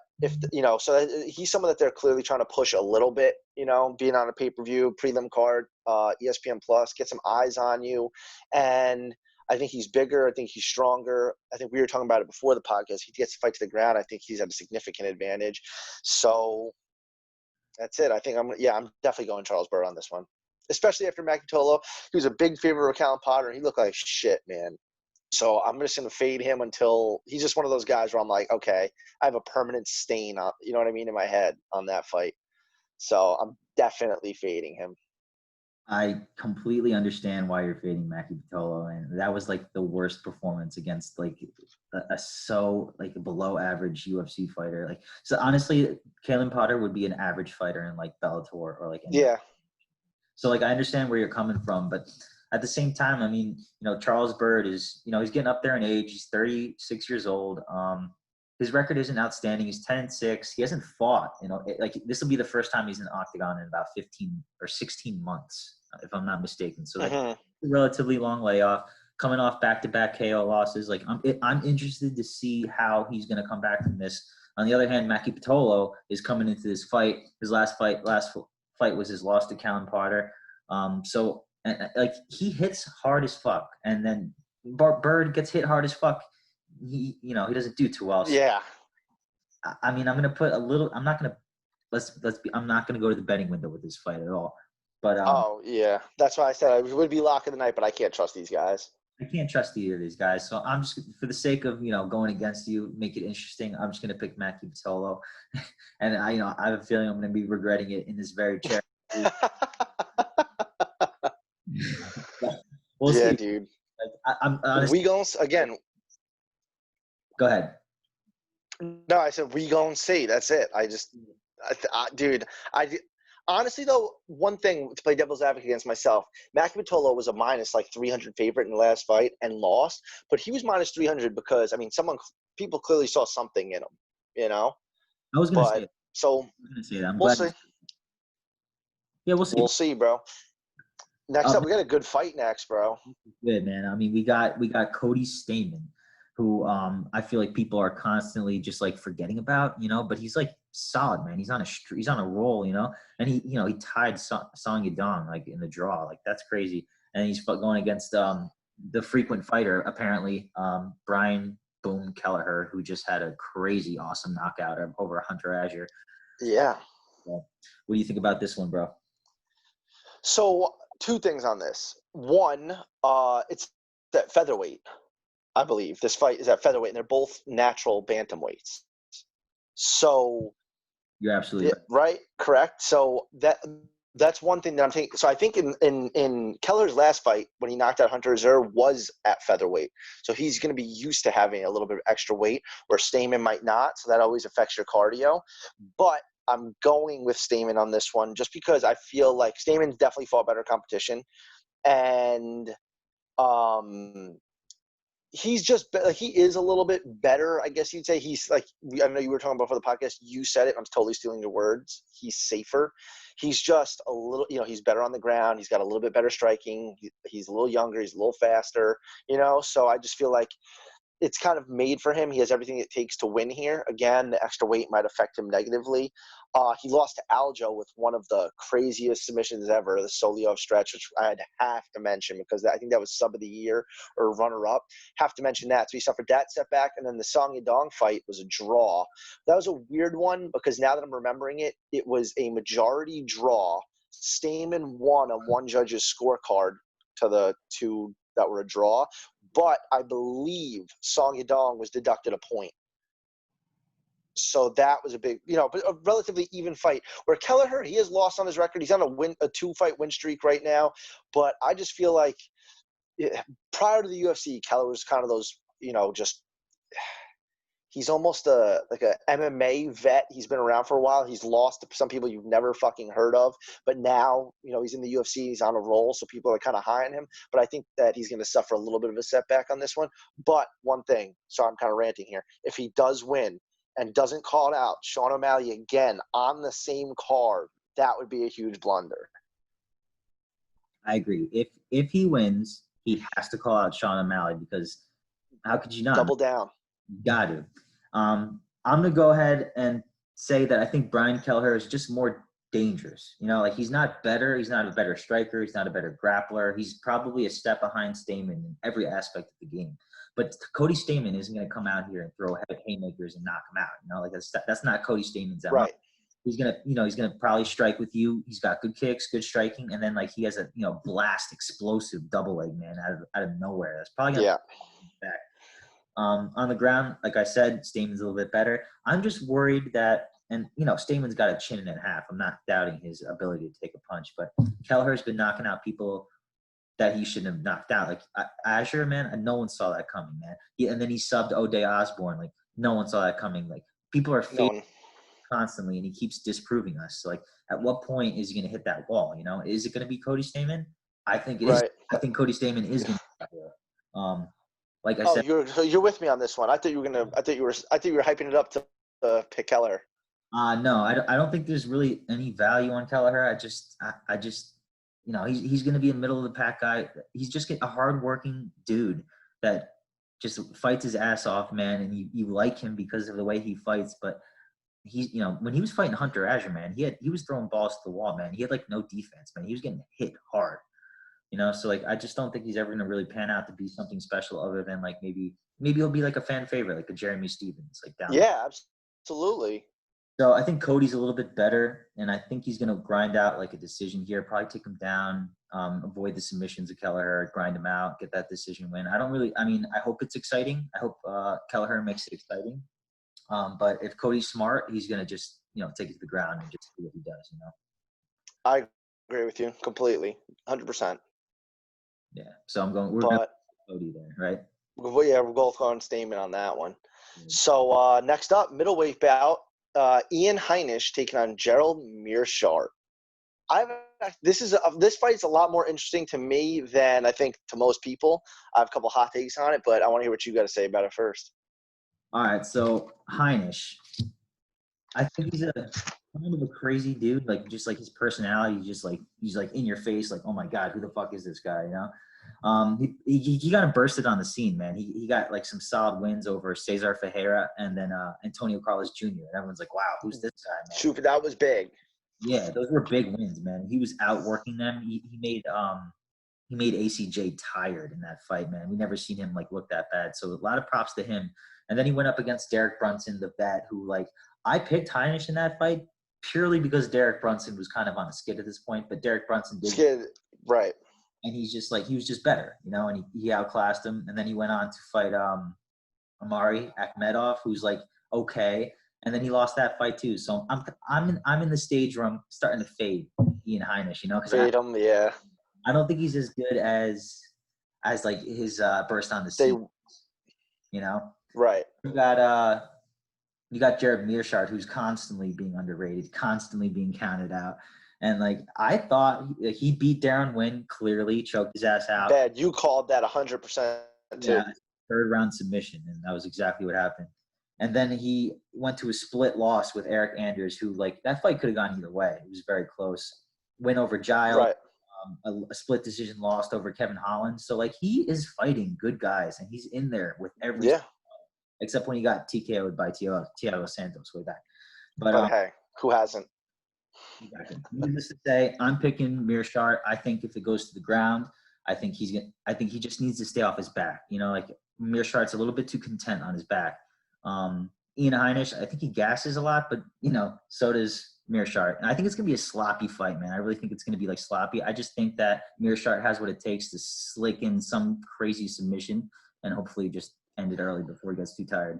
so he's someone that they're clearly trying to push a little bit, being on a pay-per-view, prelim card, ESPN Plus, get some eyes on you. And I think he's bigger. I think he's stronger. I think we were talking about it before the podcast. He gets to fight to the ground. I think he's at a significant advantage. So that's it. I think I'm definitely going Charles Byrd on this one, especially after Mackie Vitolo. He was a big favorite of Callum Potter. He looked like shit, man. So I'm just going to fade him until he's just one of those guys where I'm like, okay, I have a permanent stain on, you know what I mean, in my head on that fight. So I'm definitely fading him. I completely understand why you're fading Mackie Vitolo, and that was the worst performance against a below average UFC fighter. So honestly, Kalen Potter would be an average fighter in Bellator or yeah. So I understand where you're coming from, but at the same time, I mean, Charles Byrd is, he's getting up there in age. He's 36 years old. His record isn't outstanding. He's 10-6. He hasn't fought, this will be the first time he's in the octagon in about 15 or 16 months, if I'm not mistaken. So a relatively long layoff, coming off back-to-back KO losses. I'm interested to see how he's going to come back from this. On the other hand, Mackie Vitolo is coming into this fight. His last fight was his loss to Callum Potter. So he hits hard as fuck, and then Byrd gets hit hard as fuck. He doesn't do too well. So, yeah. I mean, I'm gonna put a little. I'm not gonna. I'm not gonna go to the betting window with this fight at all. But yeah, that's why I said it would be lock of the night, but I can't trust these guys. I can't trust either of these guys. So I'm just, for the sake of going against you, make it interesting. I'm just gonna pick Mackie Vitolo, and I have a feeling I'm gonna be regretting it in this very chair. We'll see. Dude. I'm honestly, we going again. Go ahead. No, I said we gonna see. That's it. Dude. Honestly though, one thing to play devil's advocate against myself, Mackie Vitolo was a minus 300 favorite in the last fight and lost, but he was minus 300 because people clearly saw something in him. I was gonna say. So I was gonna say that. I'm we'll glad. see. Yeah, we'll see. We'll see, bro. Next up, we got a good fight next, bro. Good, man. I mean, we got Cody Stamann, who I feel like people are constantly just forgetting about, but he's solid, man. He's on a roll, and he tied Song Yadong in the draw. That's crazy. And he's going against the frequent fighter, apparently, Brian Boom Kelleher, who just had a crazy awesome knockout over Hunter Azure. Yeah. So, what do you think about this one, bro? So, two things on this. One, it's at featherweight, I believe. This fight is at featherweight, and they're both natural bantamweights. So you're absolutely right, correct. So that's one thing that I'm thinking. So I think in Keller's last fight, when he knocked out Hunter Azure, was at featherweight. So he's going to be used to having a little bit of extra weight, where Stamen might not. So that always affects your cardio. But I'm going with Stamen on this one, just because I feel like Stamen's definitely fought better competition, and he's just he is a little bit better, I guess you'd say. He's like, I know you were talking about for the podcast, you said it, I'm totally stealing your words. He's safer. He's just a little, he's better on the ground. He's got a little bit better striking. He's a little younger. He's a little faster, so I just feel like it's kind of made for him. He has everything it takes to win here. Again, the extra weight might affect him negatively. He lost to Aljo with one of the craziest submissions ever, the Solio stretch, which I have to mention because I think that was sub of the year or runner-up. Have to mention that. So he suffered that setback, and then the Song Yadong fight was a draw. That was a weird one because now that I'm remembering it, it was a majority draw. Stamen won on one judge's scorecard to the two that were a draw. But I believe Song Yadong was deducted a point. So that was a big, but a relatively even fight. Where Kelleher, he has lost on his record. He's on a 2-fight win streak right now. But I just feel like prior to the UFC, Kelleher was kind of those, just he's almost like a MMA vet. He's been around for a while. He's lost to some people you've never fucking heard of. But now, he's in the UFC. He's on a roll, so people are kind of high on him. But I think that he's going to suffer a little bit of a setback on this one. But one thing, so I'm kind of ranting here. If he does win and doesn't call it out Sean O'Malley again on the same card, that would be a huge blunder. I agree. If he wins, he has to call out Sean O'Malley because how could you not? Double down. Got to. I'm going to go ahead and say that I think Brian Kelleher is just more dangerous. He's not better. He's not a better striker. He's not a better grappler. He's probably a step behind Stamen in every aspect of the game. But Cody Stamen isn't going to come out here and throw haymakers and knock him out. That's not Cody Stamen's MO. Right. He's gonna probably strike with you. He's got good kicks, good striking, and then he has a blast, explosive double leg man out of nowhere. That's probably gonna back. On the ground, like I said, Stamen's a little bit better. I'm just worried that, and Stamen's got a chin and a half. I'm not doubting his ability to take a punch, but Kelleher's been knocking out people that he shouldn't have knocked out. Azure, man, no one saw that coming, man. And then he subbed O'Day Osborne. No one saw that coming. People are fake constantly, and he keeps disproving us. So, at what point is he going to hit that wall? Is it going to be Cody Stamen? I think it is. I think Cody Stamen is going to hit that wall. Like I said, you're with me on this one. I thought you were hyping it up to pick Kelleher. No, I don't think there's really any value on Kelleher. I just he's going to be a middle of the pack guy. He's just a hardworking dude that just fights his ass off, man, and you like him because of the way he fights. But he's, when he was fighting Hunter Azure, man, he was throwing balls to the wall, man. He had no defense, man. He was getting hit hard. So I just don't think he's ever gonna really pan out to be something special other than maybe he'll be a fan favorite, like a Jeremy Stevens, down. Yeah, absolutely. So I think Cody's a little bit better, and I think he's gonna grind out a decision here, probably take him down, avoid the submissions of Kelleher, grind him out, get that decision win. I hope it's exciting. I hope Kelleher makes it exciting. But if Cody's smart, he's gonna just take it to the ground and just do what he does. I agree with you completely, 100%. Yeah, so I'm going. We're going Cody there, right? Well, yeah, we're both going Stamen on that one. Mm-hmm. So next up, middleweight bout, Ian Heinisch taking on Gerald Meerschaert. This fight's a lot more interesting to me than I think to most people. I have a couple hot takes on it, but I want to hear what you got to say about it first. All right, so Heinisch, I think he's a kind of a crazy dude. Just his personality, he's in your face, oh my god, who the fuck is this guy? He got bursted on the scene, man. He got some solid wins over Cesar Ferreira and then Antonio Carlos Jr. And everyone's like, wow, who's this guy, man? Super, that was big. Yeah, those were big wins, man. He was outworking them. He made ACJ tired in that fight, man. We never seen him look that bad. So a lot of props to him. And then he went up against Derek Brunson, the vet, who I picked Heinisch in that fight purely because Derek Brunson was kind of on a skid at this point. But Derek Brunson did skid, right? and he's just like, he was just better, you know, and he outclassed him. And then he went on to fight Amari Akhmedov, who's like okay, and then he lost that fight too. So I'm in the stage where I'm starting to fade Ian Heinisch, you know, because Fade him, yeah. I don't think he's as good as like his burst on the They scene, you know. right. You got Jared Mearshart, who's constantly being underrated, constantly being counted out. And like I thought he beat Darren Wynn, clearly choked his ass out. Bad. You called that 100% too. Yeah, third round submission, and that was exactly what happened. And then he went to a split loss with Eric Anders, who like that fight could have gone either way. It was very close. Win over Giles, Right. A split decision lost over Kevin Holland. So like he is fighting good guys, and he's in there with every. Yeah. Except when he got TKO'd by Thiago Santos way back. But hey, who hasn't? Needless to say, I'm picking Mearshart. I think if it goes to the ground, I think he just needs to stay off his back. You know, like Mearshart's a little bit too content on his back. Ian Heinisch, I think he gasses a lot, but you know, so does Mearshart. And I think it's gonna be a sloppy fight, man. I really think it's gonna be like sloppy. I just think that Mearshart has what it takes to slick in some crazy submission and hopefully just end it early before he gets too tired.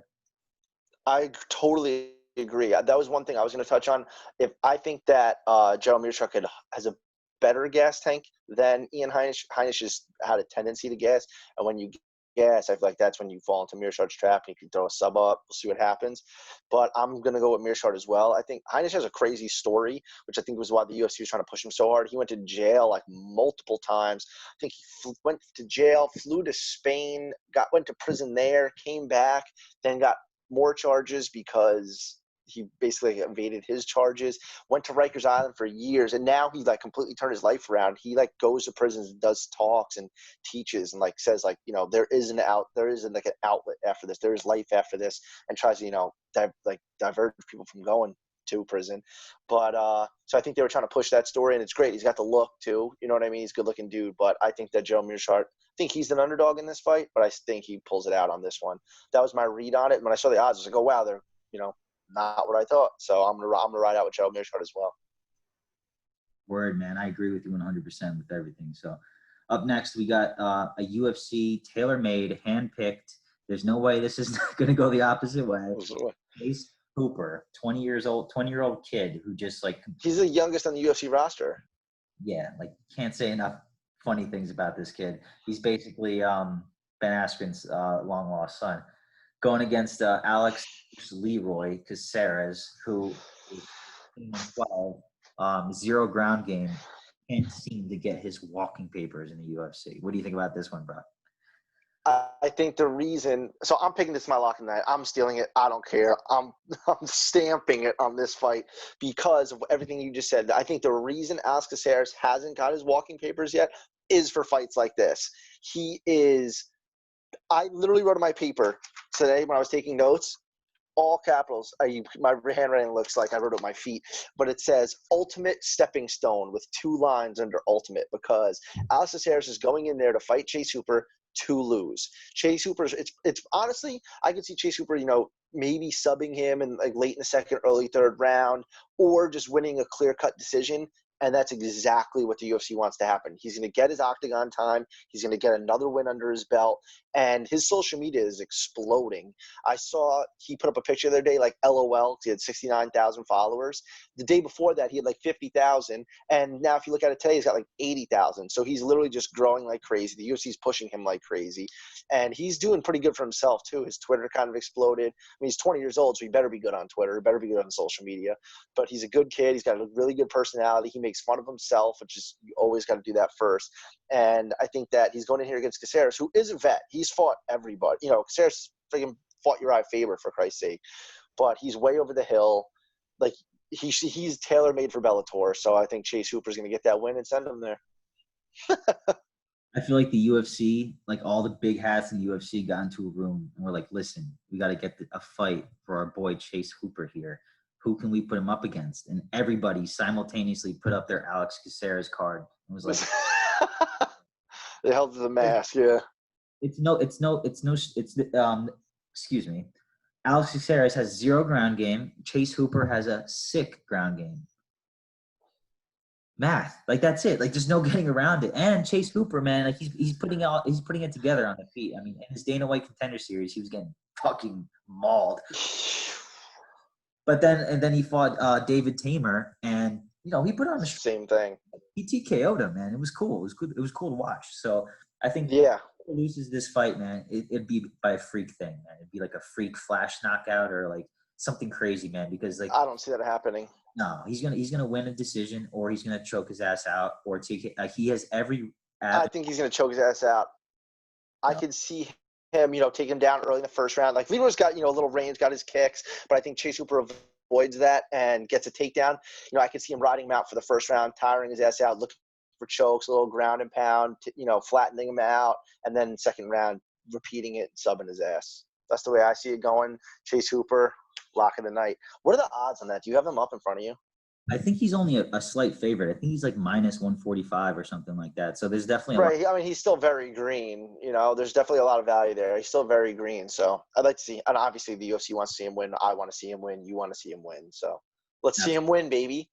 I totally agree. That was one thing I was going to touch on. If I think that Joe Mearshart has a better gas tank than Ian Heinisch. Heinisch has had a tendency to gas, and when you gas, I feel like that's when you fall into Mearshart's trap, and you can throw a sub up. We'll see what happens. But I'm going to go with Mearshart as well. I think Heinisch has a crazy story, which I think was why the UFC was trying to push him so hard. He went to jail like multiple times. I think he went to jail, flew to Spain, went to prison there, came back, then got more charges because he basically evaded his charges, went to Rikers Island for years, and now he's like completely turned his life around. He like goes to prisons and does talks and teaches and like says like, you know, there isn't like an outlet after this. There is life after this, and tries to, you know, divert people from going to prison. But so I think they were trying to push that story, and it's great. He's got the look too, you know what I mean? He's a good looking dude. But I think that Joe Mearshart, I think he's an underdog in this fight, but I think he pulls it out on this one. That was my read on it. And when I saw the odds, I was like, oh wow, they're, you know, not what I thought. So I'm gonna ride out with Joe Mearshart as well. Word, man. I agree with you 100% with everything. So up next, we got a UFC tailor-made, hand-picked. There's no way this is going to go the opposite way. Chase Hooper, 20-year-old kid who just like. He's the youngest on the UFC roster. Yeah, like can't say enough funny things about this kid. He's basically Ben Askren's long-lost son. Going against Alex Leroy Caceres, who is 12, 0 ground game, can't seem to get his walking papers in the UFC. What do you think about this one, bro? I think the reason – so I'm picking this my lock of the night. I'm stealing it. I don't care. I'm stamping it on this fight because of everything you just said. I think the reason Alex Caceres hasn't got his walking papers yet is for fights like this. He is – I literally wrote in my paper today when I was taking notes, all capitals. My handwriting looks like I wrote it with my feet, but it says ultimate stepping stone with 2 lines under ultimate, because Alex Caceres is going in there to fight Chase Hooper to lose. Chase Hooper, it's honestly, I could see Chase Hooper, you know, maybe subbing him in like late in the second, early third round, or just winning a clear-cut decision. And that's exactly what the UFC wants to happen. He's going to get his octagon time. He's going to get another win under his belt. And his social media is exploding. I saw he put up a picture the other day, like LOL, because he had 69,000 followers. The day before that, he had like 50,000. And now if you look at it today, he's got like 80,000. So he's literally just growing like crazy. The UFC is pushing him like crazy. And he's doing pretty good for himself, too. His Twitter kind of exploded. I mean, he's 20 years old, so he better be good on Twitter. He better be good on social media. But he's a good kid. He's got a really good personality. He makes fun of himself, which is, you always got to do that first. And I think that he's going in here against Caceres, who is a vet. He's fought everybody. You know, Caceres freaking fought Uriah Faber, for Christ's sake. But he's way over the hill. Like, he's tailor-made for Bellator. So I think Chase Hooper's going to get that win and send him there. I feel like the UFC, like all the big hats in the UFC got into a room and we're like, listen, we got to get a fight for our boy Chase Hooper here. Who can we put him up against? And everybody simultaneously put up their Alex Caceres card and was like, they held the mask, yeah. Excuse me. Alex Caceres has 0 ground game. Chase Hooper has a sick ground game. math. Like, that's it. Like, there's no getting around it. And Chase Hooper, man, like he's putting it together on the feet. I mean, in his Dana White Contender Series, he was getting fucking mauled. But then he fought David Tamer, and he put on the same thing. He TKO'd him, man. It was cool. It was good. It was cool to watch. So I think if he loses this fight, man, it'd be by a freak thing, man. It'd be like a freak flash knockout or like something crazy, man. Because like I don't see that happening. No, he's gonna win a decision, or he's gonna choke his ass out, or take. He has every. I think he's gonna choke his ass out. I could see him, take him down early in the first round. Like Leroy's got, a little range, got his kicks, but I think Chase Hooper avoids that and gets a takedown. I could see him riding him out for the first round, tiring his ass out, looking for chokes, a little ground and pound, flattening him out, and then second round repeating it, subbing his ass. That's the way I see it going. Chase Hooper, lock of the night. What are the odds on that? Do you have them up in front of you? I think he's only a slight favorite. I think he's like minus 145 or something like that. So there's definitely right. I mean, he's still very green. There's definitely a lot of value there. He's still very green. So I'd like to see. And obviously, the UFC wants to see him win. I want to see him win. You want to see him win. So let's see him win, baby.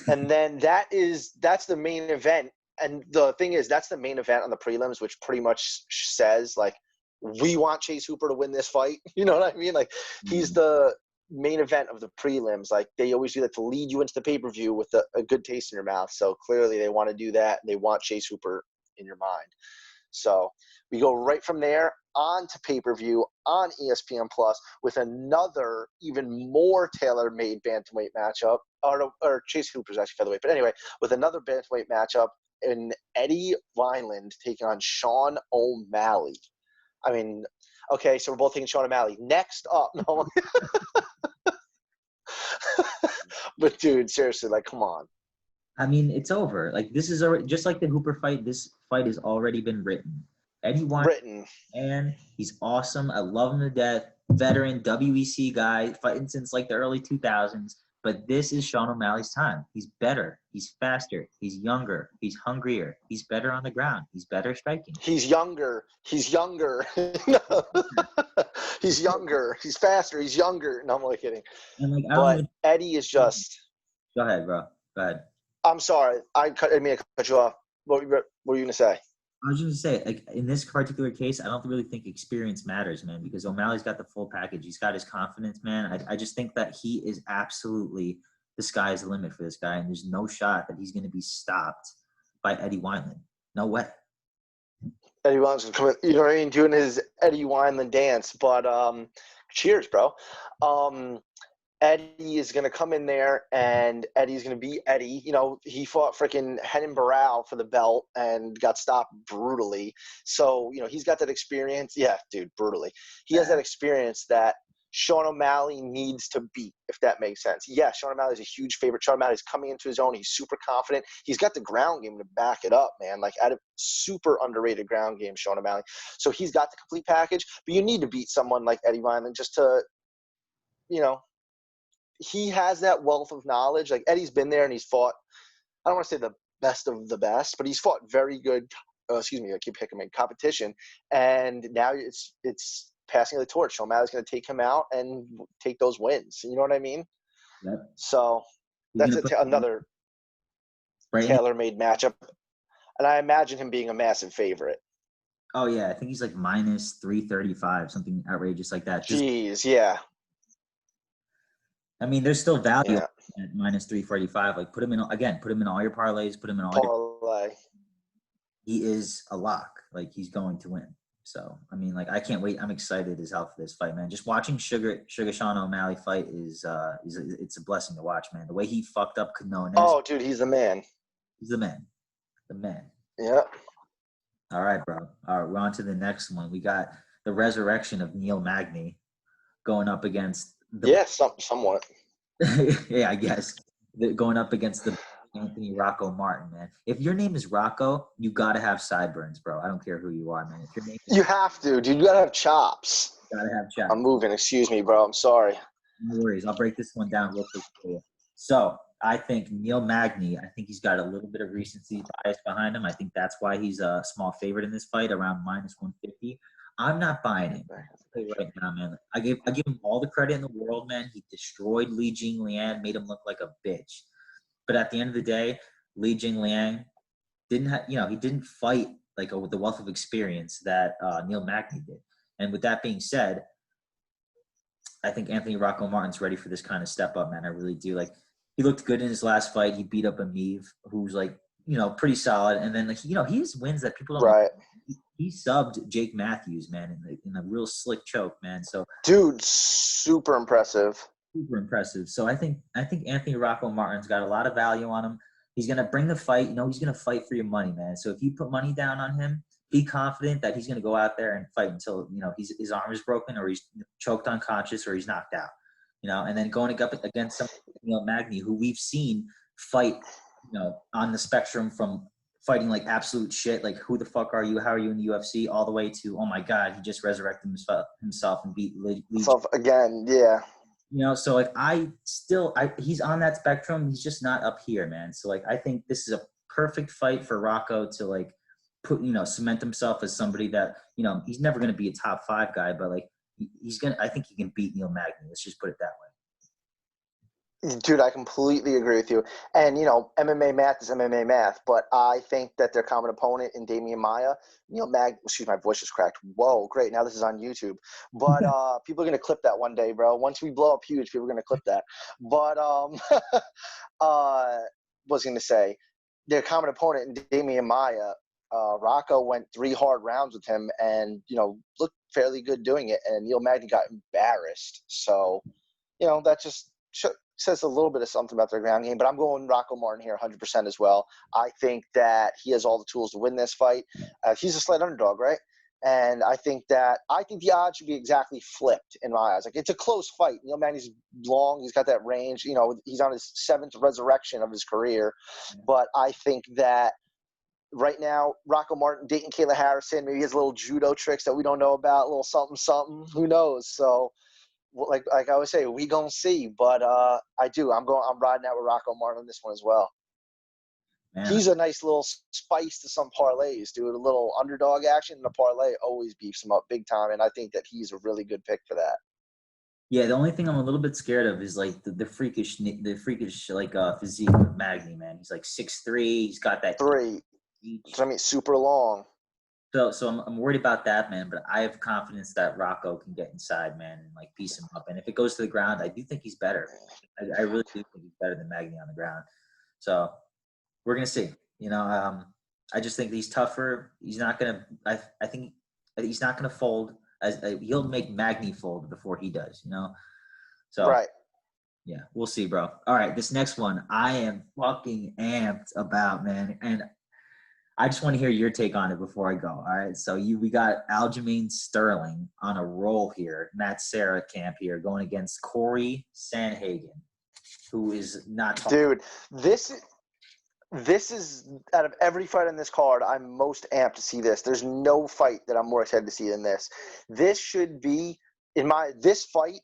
And then that's the main event. And the thing is, that's the main event on the prelims, which pretty much says like we want Chase Hooper to win this fight. You know what I mean? Like he's the main event of the prelims. Like they always do that to lead you into the pay-per-view with a good taste in your mouth. So clearly they want to do that. They want Chase Hooper in your mind. So we go right from there on to pay-per-view on ESPN Plus with another even more tailor-made bantamweight matchup. Or Chase Hooper's actually featherweight. But anyway, with another bantamweight matchup in Eddie Wineland taking on Sean O'Malley. I mean, okay, so we're both taking Sean O'Malley. Next up, no. But dude, seriously, like, come on. I mean, it's over. Like this is already just like the Hooper fight. This fight has already been written. Eddie Wineland, and he's awesome. I love him to death. Veteran WEC guy, fighting since like the early 2000s. But this is Sean O'Malley's time. He's better. He's faster. He's younger. He's hungrier. He's better on the ground. He's better striking. He's younger. He's younger. He's younger. He's faster. He's younger. No, I'm only kidding. And like, but Eddie is just. Go ahead, bro. Go ahead. I'm sorry. I didn't mean to cut you off. What were you going to say? I was going to say, like, in this particular case, I don't really think experience matters, man, because O'Malley's got the full package. He's got his confidence, man. I just think that he is absolutely the sky's the limit for this guy, and there's no shot that he's going to be stopped by Eddie Wineland. No way. Eddie Wineland's coming, you know what I mean, doing his Eddie Wineland dance. But cheers, bro. Eddie is going to come in there, and Eddie's going to be Eddie. He fought freaking Renan Barão for the belt and got stopped brutally. So, he's got that experience. Yeah, dude, brutally. He has that experience that Sean O'Malley needs to beat, if that makes sense. Yeah, Sean O'Malley's a huge favorite. Sean O'Malley's coming into his own. He's super confident. He's got the ground game to back it up, man. Like, at a super underrated ground game, Sean O'Malley. So he's got the complete package. But you need to beat someone like Eddie Wineland just to, he has that wealth of knowledge. Like Eddie's been there and he's fought, I don't want to say the best of the best, but he's fought very good, I keep hiccupping, competition. And now it's passing the torch. So O'Malley's going to take him out and take those wins. You know what I mean? Yep. So that's another tailor-made matchup. And I imagine him being a massive favorite. Oh, yeah. I think he's like minus 335, something outrageous like that. Jeez, yeah. I mean, there's still value at minus 345. Like, put him in all your parlays, put him in all parlay. He is a lock. Like, he's going to win. So, I mean, like, I can't wait. I'm excited as hell for this fight, man. Just watching Sugar Sean O'Malley fight is it's a blessing to watch, man. The way he fucked up Nunes. Oh, dude, he's the man. He's the man. The man. Yeah. All right, bro. All right, we're on to the next one. We got the resurrection of Neil Magny going up against somewhat. Yeah, I guess. Going up against the Anthony Rocco Martin, man. If your name is Rocco, you got to have sideburns, bro. I don't care who you are, man. If your name is you have to, dude. You got to have chops. You got to have chops. I'm moving. Excuse me, bro. I'm sorry. No worries. I'll break this one down real quick for you. So, I think Neil Magny, I think he's got a little bit of recency bias behind him. I think that's why he's a small favorite in this fight, around minus 150. I'm not buying it. Right now, man. I give him all the credit in the world, man. He destroyed Li Jingliang, made him look like a bitch. But at the end of the day, Li Jingliang he didn't fight like with the wealth of experience that Neil Magny did. And with that being said, I think Anthony Rocco Martin's ready for this kind of step up, man. I really do. Like, he looked good in his last fight. He beat up Amiv, who's like, pretty solid. And then, like, he has wins that people don't know. He subbed Jake Matthews, man, in a real slick choke, man. So, dude, super impressive. Super impressive. So I think Anthony Rocco Martin's got a lot of value on him. He's gonna bring the fight. He's gonna fight for your money, man. So if you put money down on him, be confident that he's gonna go out there and fight until his arm is broken or he's choked unconscious or he's knocked out. And then going up against some Magny, who we've seen fight, on the spectrum from fighting like absolute shit, like who the fuck are you? How are you in the UFC? All the way to, oh my God, he just resurrected himself and beat Lee again. Yeah. So like he's on that spectrum. He's just not up here, man. So like I think this is a perfect fight for Rocco to like put cement himself as somebody that he's never going to be a top 5 guy, but like I think he can beat Neil Magny. Let's just put it that way. Dude, I completely agree with you. And, MMA math is MMA math, but I think that their common opponent in Damian Maia, excuse my voice just cracked. Whoa, great. Now this is on YouTube. But people are going to clip that one day, bro. Once we blow up huge, people are going to clip that. But was going to say, their common opponent in Damian Maia, Rocco went 3 hard rounds with him and, looked fairly good doing it. And Neil Magny got embarrassed. So, that just says a little bit of something about their ground game, but I'm going Rocco Martin here 100% as well. I think that he has all the tools to win this fight. He's a slight underdog, right? And I think the odds should be exactly flipped in my eyes. Like, it's a close fight. Neil Magny's long. He's got that range. He's on his 7th resurrection of his career. But I think that right now, Rocco Martin dating Kayla Harrison, maybe he has little judo tricks that we don't know about, a little something. Who knows? So, like I always say, we gonna see. But I'm riding out with Rocco Martin on this one as well. Man. He's a nice little spice to some parlays, dude. A little underdog action in a parlay always beefs him up big time, and I think that he's a really good pick for that. Yeah, the only thing I'm a little bit scared of is like the freakish like physique of Magny, man. He's like 6'3". He's got that 3. Super long. So I'm worried about that, man. But I have confidence that Rocco can get inside, man, and like piece him up. And if it goes to the ground, I do think he's better. I really do think he's better than Magny on the ground. So we're gonna see. I just think he's tougher. He's not gonna. I think he's not gonna fold. He'll make Magny fold before he does. So right. Yeah, we'll see, bro. All right, this next one I am fucking amped about, man, and I just want to hear your take on it before I go. All right, so we got Aljamain Sterling on a roll here, Matt Serra camp here, going against Corey Sandhagen, who is not. Dude, this is out of every fight on this card, I'm most amped to see this. There's no fight that I'm more excited to see than this. This should be this fight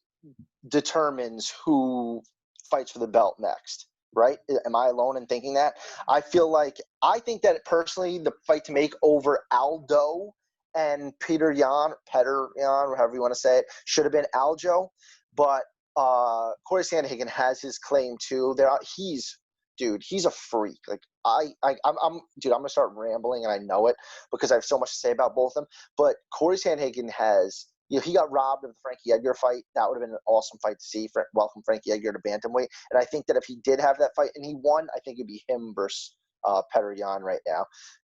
determines who fights for the belt next. Right? Am I alone in thinking that? I think that personally, the fight to make over Aldo and Petr Yan, or however you want to say it, should have been Aljo. But Corey Sandhagen has his claim too. He's a freak. Like I'm gonna start rambling, and I know it because I have so much to say about both of them. But Corey Sandhagen has. He got robbed of the Frankie Edgar fight. That would have been an awesome fight to see. Welcome Frankie Edgar to bantamweight. And I think that if he did have that fight and he won, I think it'd be him versus Petr Yan right now.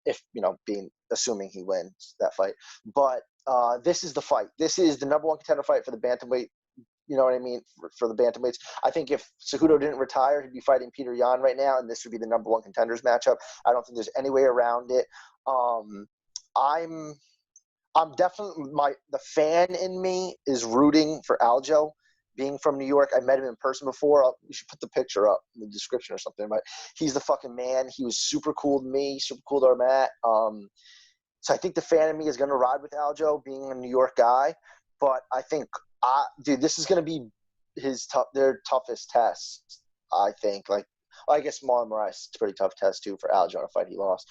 If assuming he wins that fight. But this is the fight. This is the number 1 contender fight for the bantamweight. You know what I mean? For the bantamweights. I think if Cejudo didn't retire, he'd be fighting Petr Yan right now, and this would be the number 1 contenders matchup. I don't think there's any way around it. I'm definitely the fan in me is rooting for Aljo, being from New York. I met him in person before. You should put the picture up in the description or something. But he's the fucking man. He was super cool to me, super cool to Matt. So I think the fan in me is going to ride with Aljo, being a New York guy. But I think, this is going to be their toughest test. I think. I guess Marlon Moraes is a pretty tough test too for Aljo in a fight he lost.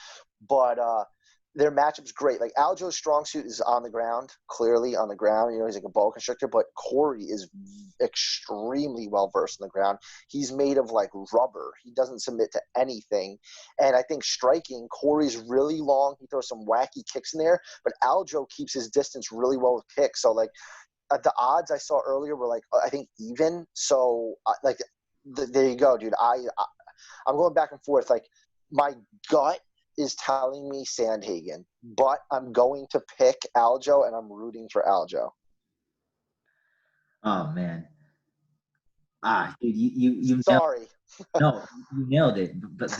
But their matchup's great. Like Aljo's strong suit is on the ground, clearly on the ground. You know, he's like a ball constrictor, but Corey is extremely well versed on the ground. He's made of like rubber. He doesn't submit to anything. And I think striking, Corey's really long. He throws some wacky kicks in there, but Aljo keeps his distance really well with kicks. So like the odds I saw earlier were like, I think even. So like, there you go, dude. I'm going back and forth. Like my gut is telling me Sandhagen, but I'm going to pick Aljo, and I'm rooting for Aljo. Oh man, dude, you sorry. No, you nailed it. But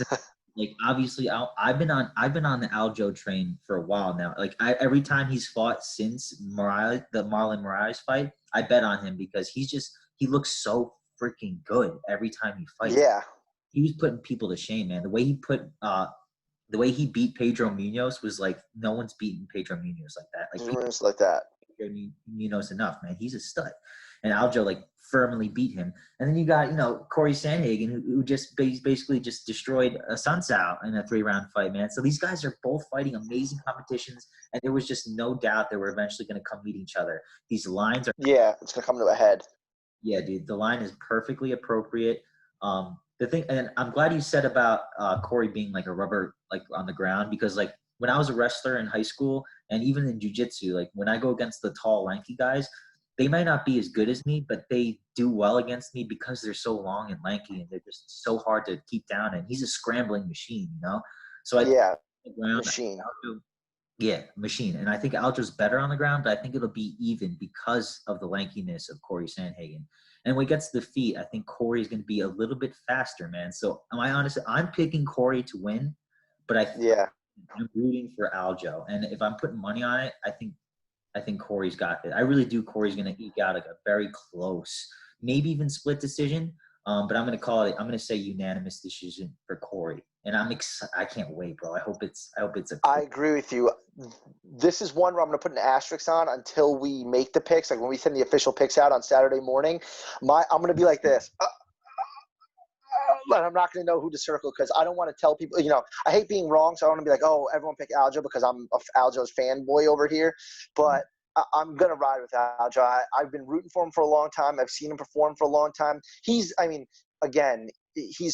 like obviously, I've been on the Aljo train for a while now. Like every time he's fought since the Marlon Moraes fight, I bet on him because he looks so freaking good every time he fights. Yeah, he was putting people to shame, man. The way he beat Pedro Munoz was like no one's beaten Pedro Munoz like that. Like that. Pedro Munoz enough, man. He's a stud, and Aljo like firmly beat him. And then you got Corey Sandhagen who just basically just destroyed Sunsao in a 3-round fight, man. So these guys are both fighting amazing competitions, and there was just no doubt they were eventually going to come meet each other. These lines are it's going to come to a head. Yeah, dude, the line is perfectly appropriate. The thing, and I'm glad you said about Corey being like a rubber, like on the ground, because like when I was a wrestler in high school and even in jiu-jitsu, like when I go against the tall, lanky guys, they might not be as good as me, but they do well against me because they're so long and lanky and they're just so hard to keep down. And he's a scrambling machine, So machine. Yeah, machine. And I think Aljo's better on the ground, but I think it'll be even because of the lankiness of Corey Sandhagen. And when he gets to the feet, I think Corey's going to be a little bit faster, man. So am I honest? I'm picking Corey to win, but I'm rooting for Aljo. And if I'm putting money on it, I think Corey's got it. I really do. Corey's going to eke out like a very close, maybe even split decision. But I'm going to call it. I'm going to say unanimous decision for Corey, and I can't wait, bro. I hope it's I agree with you. This is one where I'm going to put an asterisk on until we make the picks. Like when we send the official picks out on Saturday morning, I'm going to be like this. And I'm not going to know who to circle because I don't want to tell people. I hate being wrong, so I want to be like, oh, everyone pick Aljo because I'm Aljo's fanboy over here. But I'm going to ride with Aljo. I've been rooting for him for a long time. I've seen him perform for a long time. He's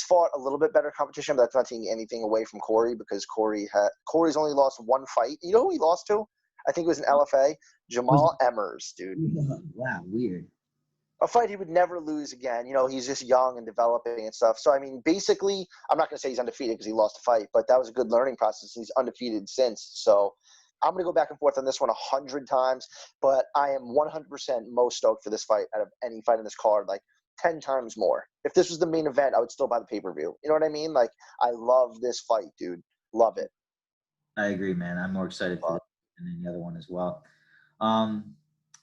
fought a little bit better competition, but that's not taking anything away from Corey because Corey's only lost one fight. You know who he lost to? I think it was an LFA. Jamal Emmers, dude. Wow, weird. A fight he would never lose again. He's just young and developing and stuff. So, basically, I'm not going to say he's undefeated because he lost a fight, but that was a good learning process. He's undefeated since. So, I'm going to go back and forth on this one 100 times, but I am 100% most stoked for this fight out of any fight in this card, like 10 times more. If this was the main event, I would still buy the pay-per-view. You know what I mean? Like, I love this fight, dude. Love it. I agree, man. I'm more excited for this than the other one as well.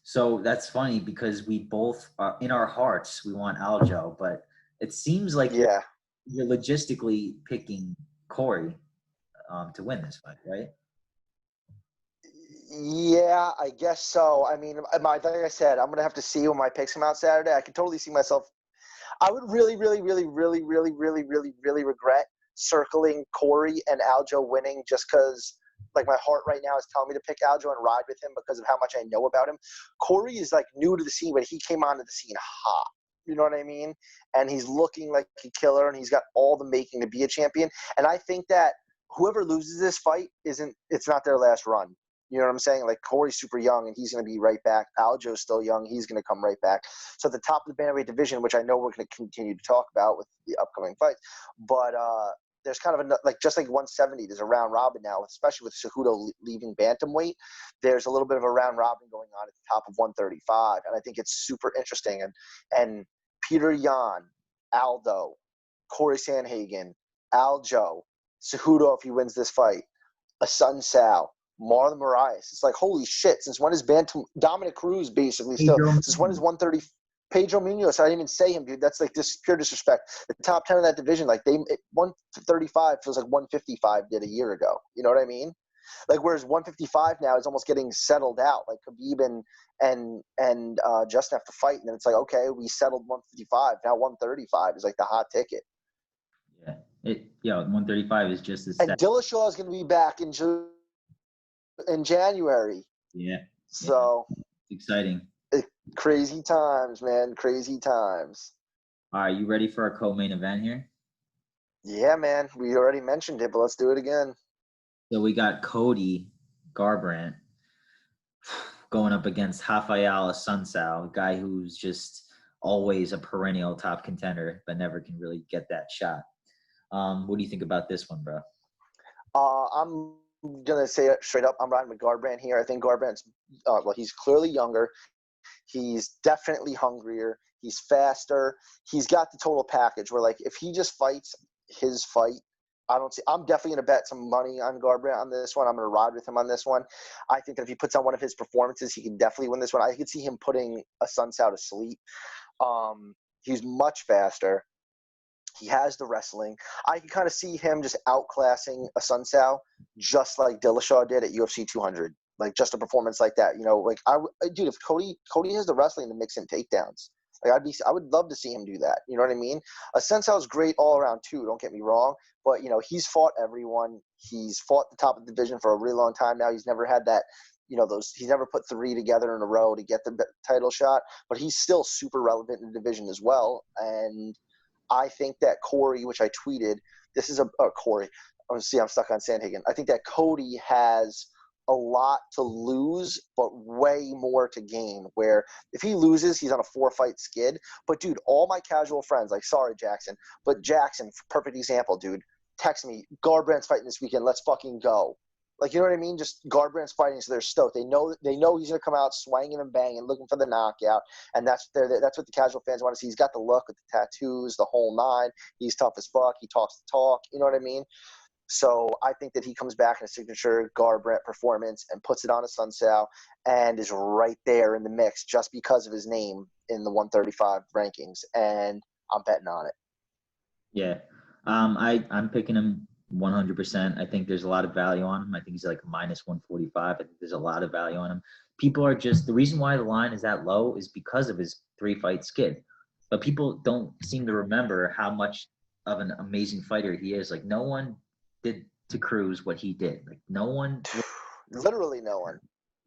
So that's funny because we both are in our hearts. We want Aljo, but it seems like you're logistically picking Corey to win this fight, right? Yeah, I guess so. Like I said, I'm gonna have to see when my picks come out Saturday. I can totally see myself. I would really, really, really, really, really, really, really, really regret circling Corey and Aljo winning just because. Like my heart right now is telling me to pick Aljo and ride with him because of how much I know about him. Corey is like new to the scene, but he came onto the scene hot. You know what I mean? And he's looking like a killer, and he's got all the making to be a champion. And I think that whoever loses this fight it's not their last run. You know what I'm saying? Like Corey's super young, and he's going to be right back. Aljo's still young. He's going to come right back. So at the top of the bantamweight division, which I know we're going to continue to talk about with the upcoming fights, but there's kind of just like 170, there's a round robin now, especially with Cejudo leaving bantamweight. There's a little bit of a round robin going on at the top of 135, and I think it's super interesting. And Peter Yan, Aldo, Corey Sandhagen, Aljo, Cejudo if he wins this fight, Sun Sal, Marlon Moraes. It's like, holy shit, since when is Dominic Cruz basically still, since when is 130, Pedro Munoz, I didn't even say him, dude. That's like pure disrespect. The top 10 of that division, like 135 feels like 155 did a year ago. You know what I mean? Like whereas 155 now is almost getting settled out. Like Khabib and Justin have to fight, and then it's like, okay, we settled 155. Now 135 is like the hot ticket. Yeah, 135 is just as. And Dillashaw is going to be back in July. in January. Yeah. So exciting. Crazy times, man. Crazy times. All right, you ready for our co-main event here? Yeah, man. We already mentioned it, but let's do it again. So we got Cody Garbrandt going up against Rafael Assunção, a guy who's just always a perennial top contender, but never can really get that shot. What do you think about this one, bro? I'm gonna say it straight up. I'm riding with Garbrandt here. I think Garbrandt's he's clearly younger. He's definitely hungrier. He's faster. He's got the total package where, like, if he just fights his fight, I'm definitely going to bet some money on Garbrandt on this one. I'm going to ride with him on this one. I think that if he puts on one of his performances, he can definitely win this one. I could see him putting Assunção to sleep. He's much faster. He has the wrestling. I can kind of see him just outclassing Assunção just like Dillashaw did at UFC 200. Like, just a performance like that, dude, if Cody has the wrestling to mix in takedowns, like, I would love to see him do that. You know what I mean? Assunção is great all around too. Don't get me wrong, but he's fought everyone. He's fought the top of the division for a really long time now. He's never had that, he's never put 3 together in a row to get the title shot. But he's still super relevant in the division as well. And I think that Corey, which I tweeted, this is Corey. I'm stuck on Sandhagen. I think that Cody has a lot to lose, but way more to gain. Where if he loses, he's on a 4-fight skid. But dude, all my casual friends, like, sorry, Jackson, but Jackson, perfect example, dude. Text me, Garbrandt's fighting this weekend. Let's fucking go. Like, you know what I mean? Just Garbrandt's fighting, so they're stoked. They know he's gonna come out swinging and banging, looking for the knockout, and that's what the casual fans want to see. He's got the look with the tattoos, the whole nine. He's tough as fuck. He talks the talk. You know what I mean? So I think that he comes back in a signature Garbrandt performance and puts it on Assunção and is right there in the mix just because of his name in the 135 rankings, and I'm betting on it. Yeah, I'm picking him 100%. I think there's a lot of value on him. I think he's like minus 145. I think there's a lot of value on him. People are just – the reason why the line is that low is because of his 3-fight skid. But people don't seem to remember how much of an amazing fighter he is. Like, no one did to Cruz what he did. Like, no one – literally no one.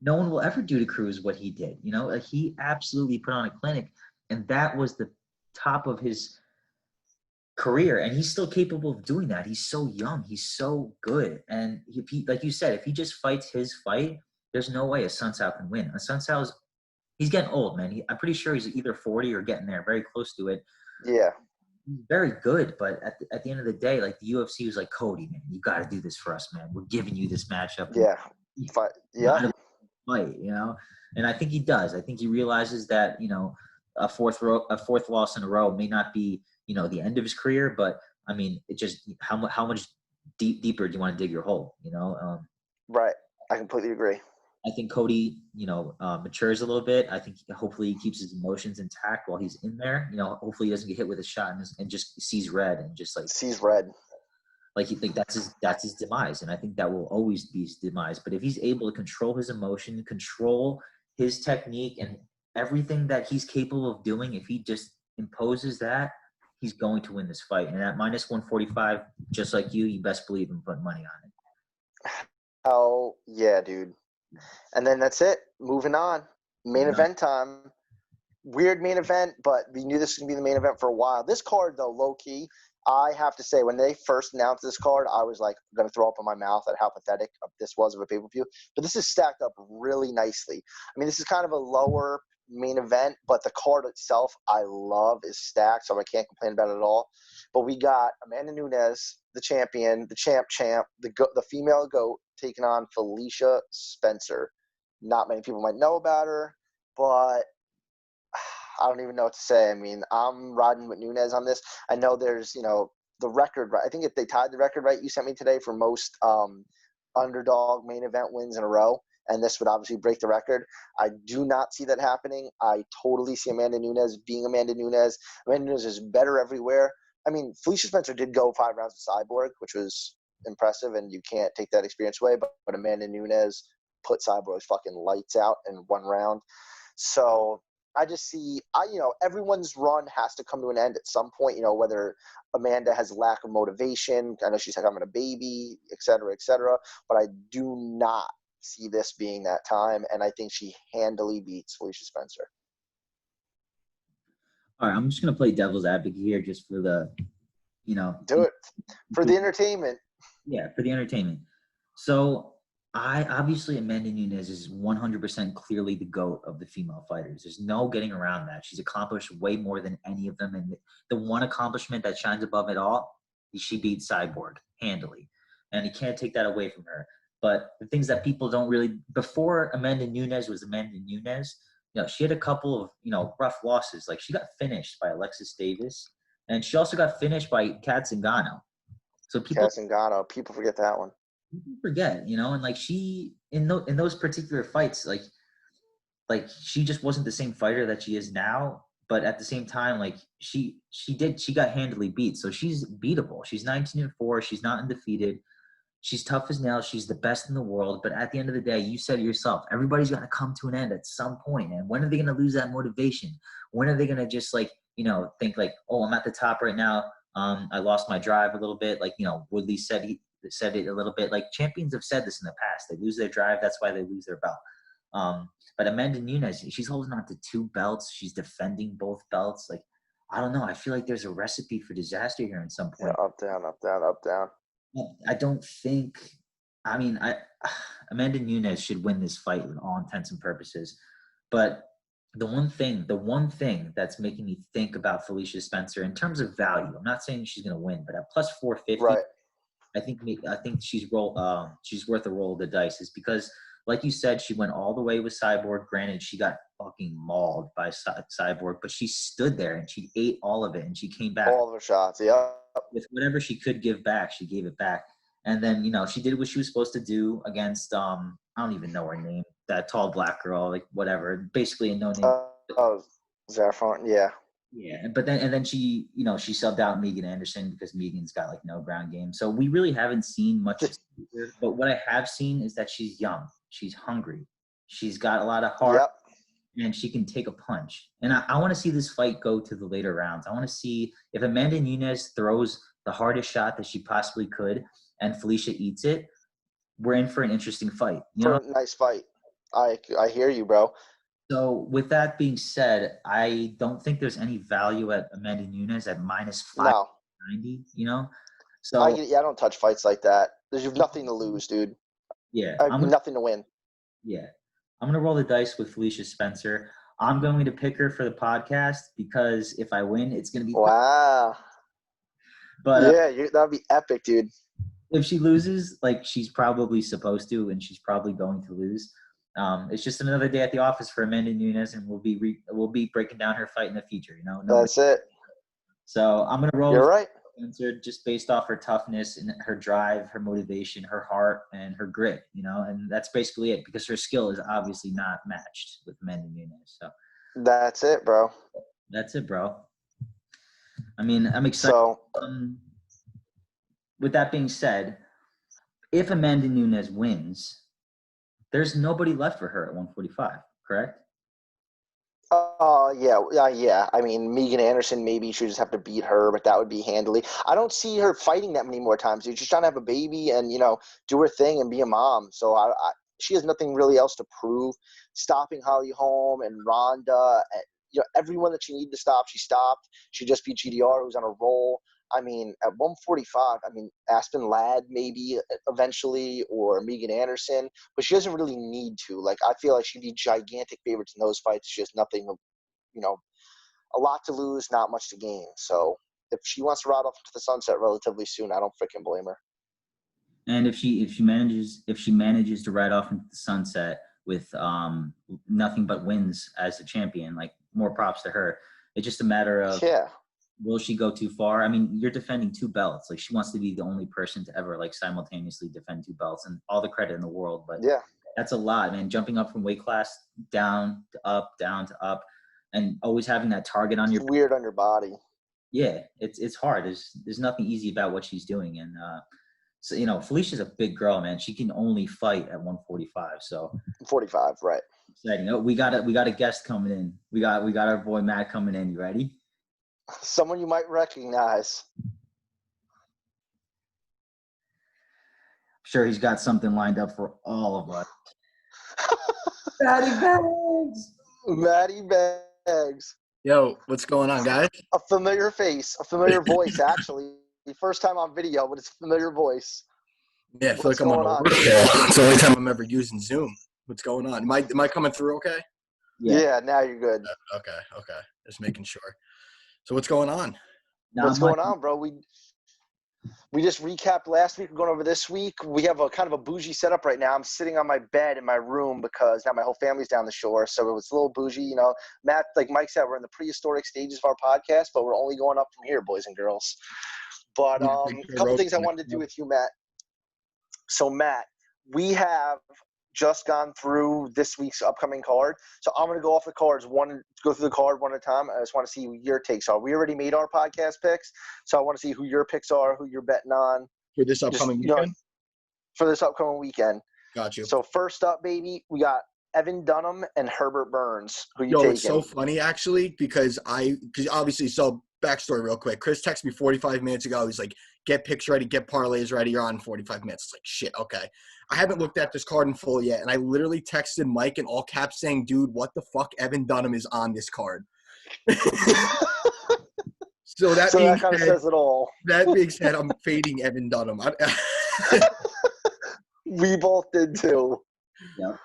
No one will ever do to Cruz what he did. Like, he absolutely put on a clinic, and that was the top of his – career, and he's still capable of doing that. He's so young. He's so good. And if he, like you said, if he just fights his fight, there's no way Assunção can win. He's getting old, man. I'm pretty sure he's either 40 or getting there, very close to it. Yeah. He's very good, but at the end of the day, like, the UFC was like, Cody, man, you got to do this for us, man. We're giving you this matchup. Yeah. Fight, and I think he does. I think he realizes that, a fourth loss in a row may not be, the end of his career, but I mean, it just how much deeper do you want to dig your hole? Right. I completely agree. I think Cody, matures a little bit. I think hopefully he keeps his emotions intact while he's in there. Hopefully he doesn't get hit with a shot and just sees red and just like sees red. Like, he think that's his demise, and I think that will always be his demise. But if he's able to control his emotion, control his technique, and everything that he's capable of doing, if he just imposes that, he's going to win this fight. And at minus 145, just like you best believe him putting money on it. Oh, yeah, dude. And then that's it. Moving on. Main event time. Weird main event, but we knew this was going to be the main event for a while. This card, though, low-key, I have to say, when they first announced this card, I was like going to throw up in my mouth at how pathetic this was of a pay-per-view. But this is stacked up really nicely. I mean, this is kind of a lower main event, but the card itself I love is stacked, so I can't complain about it at all. But we got Amanda Nunes, the champion, the champ, the female GOAT, taking on Felicia Spencer. Not many people might know about her, but I don't even know what to say. I mean, I'm riding with Nunes on this. I know there's, the record, right? I think if they tied the record, right, you sent me today for most underdog main event wins in a row, and this would obviously break the record. I do not see that happening. I totally see Amanda Nunes being Amanda Nunes. Amanda Nunes is better everywhere. I mean, Felicia Spencer did go 5 rounds with Cyborg, which was impressive, and you can't take that experience away, but Amanda Nunes put Cyborg's fucking lights out in 1 round. So I just see, everyone's run has to come to an end at some point, whether Amanda has lack of motivation. I know she's like, I'm having a baby, et cetera, but I do not see this being that time, and I think she handily beats Felicia Spencer. All right, I'm just gonna play devil's advocate here, just for the, do it for the entertainment. Yeah, for the entertainment. So obviously Amanda Nunes is 100% clearly the GOAT of the female fighters. There's no getting around that. She's accomplished way more than any of them, and the one accomplishment that shines above it all is she beat Cyborg handily, and you can't take that away from her. But the things that people don't really, before Amanda Nunes was Amanda Nunes, she had a couple of, rough losses. Like, she got finished by Alexis Davis, and she also got finished by Kat Zingano. So people forget that one. People forget, and like, she in those particular fights, like she just wasn't the same fighter that she is now. But at the same time, like, she got handily beat. So she's beatable. She's 19-4. She's not undefeated. She's tough as nails. She's the best in the world. But at the end of the day, you said it yourself, everybody's got to come to an end at some point. And when are they going to lose that motivation? When are they going to just, like, think like, oh, I'm at the top right now. I lost my drive a little bit. Like, Woodley said it a little bit. Like, champions have said this in the past. They lose their drive. That's why they lose their belt. But Amanda Nunes, she's holding on to 2 belts. She's defending both belts. Like, I don't know. I feel like there's a recipe for disaster here in some point. Yeah, up, down, up, down, up, down. I don't think – Amanda Nunes should win this fight with all intents and purposes. But the one thing that's making me think about Felicia Spencer in terms of value, I'm not saying she's going to win, but at plus 450, right. I think she's worth a roll of the dice, is because, like you said, she went all the way with Cyborg. Granted, she got fucking mauled by Cyborg, but she stood there and she ate all of it, and she came back. All of her shots, yeah. With whatever she could give back, she gave it back. And then, she did what she was supposed to do against, I don't even know her name, that tall black girl, like, whatever, basically a no-name. Zafron, yeah. Yeah, but then she, she subbed out Megan Anderson because Megan's got, like, no ground game. So we really haven't seen much of her. But what I have seen is that she's young. She's hungry. She's got a lot of heart. Yep. And she can take a punch. And I want to see this fight go to the later rounds. I want to see if Amanda Nunes throws the hardest shot that she possibly could and Felicia eats it, we're in for an interesting fight. A nice fight. I hear you, bro. So with that being said, I don't think there's any value at Amanda Nunes at minus 590, So I don't touch fights like that. There's nothing to lose, dude. Yeah. Nothing to win. Yeah. I'm going to roll the dice with Felicia Spencer. I'm going to pick her for the podcast because if I win, it's going to be – wow. But yeah, that would be epic, dude. If she loses, like she's probably supposed to, and she's probably going to lose, it's just another day at the office for Amanda Nunes, and we'll be breaking down her fight in the future. That's it. So I'm going to roll. You're right. Spencer, just based off her toughness and her drive, her motivation, her heart, and her grit, and that's basically it, because her skill is obviously not matched with Amanda Nunes. So that's it, bro. That's it, bro. I mean, I'm excited. So, with that being said, if Amanda Nunes wins, there's nobody left for her at 145, correct? Yeah. I mean, Megan Anderson, maybe she just have to beat her, but that would be handily. I don't see her fighting that many more times, dude. She's trying to have a baby and, do her thing and be a mom. So she has nothing really else to prove. Stopping Holly Holm and Ronda, and, everyone that she needed to stop, she stopped. She just beat GDR, who's on a roll. I mean, at 145, Aspen Ladd maybe eventually, or Megan Anderson, but she doesn't really need to. Like, I feel like she'd be gigantic favorites in those fights. She has nothing, a lot to lose, not much to gain. So if she wants to ride off into the sunset relatively soon, I don't freaking blame her. And if she manages to ride off into the sunset with nothing but wins as the champion, like, more props to her. It's just a matter of will she go too far? I mean, you're defending 2 belts. Like, she wants to be the only person to ever, like, simultaneously defend 2 belts, and all the credit in the world. But that's a lot, man. Jumping up from weight class down to up, and always having that target on your – weird on your body. Yeah, it's hard. There's nothing easy about what she's doing. And so, Felicia's a big girl, man. She can only fight at 145. So 45, right. Exciting. Oh, we got a guest coming in. We got our boy Matt coming in. You ready? Someone you might recognize. I'm sure he's got something lined up for all of us. Matty Bags. Matty Bags. Yo, what's going on, guys? A familiar face, a familiar voice, actually. The first time on video, but it's a familiar voice. Yeah, I feel like I'm on a work call. It's the only time I'm ever using Zoom. What's going on? Am I coming through okay? Yeah, now you're good. Okay. Just making sure. So what's going on? What's going on, bro? We just recapped last week. We're going over this week. We have a kind of a bougie setup right now. I'm sitting on my bed in my room because now my whole family's down the shore. So it's a little bougie, you know. Matt, like Mike said, we're in the prehistoric stages of our podcast, but we're only going up from here, boys and girls. But a couple things I wanted to do with you, Matt. So, Matt, we have just gone through this week's upcoming card. So I'm going to go off the cards, go through the card one at a time. I just want to see what your takes are. We already made our podcast picks, so I want to see who your picks are, who you're betting on. For this upcoming weekend? For this upcoming weekend. Got you. So first up, baby, we got Evan Dunham and Herbert Burns. Who you taking? It's so funny, actually, because obviously, so backstory real quick. Chris texted me 45 minutes ago. He's like, get picks ready, get parlays ready. You're on 45 minutes. It's like, shit, okay. I haven't looked at this card in full yet, and I literally texted Mike in all caps saying, dude, what the fuck? Evan Dunham is on this card. So that kind of says it all. That being said, I'm fading Evan Dunham. We both did too. Yeah.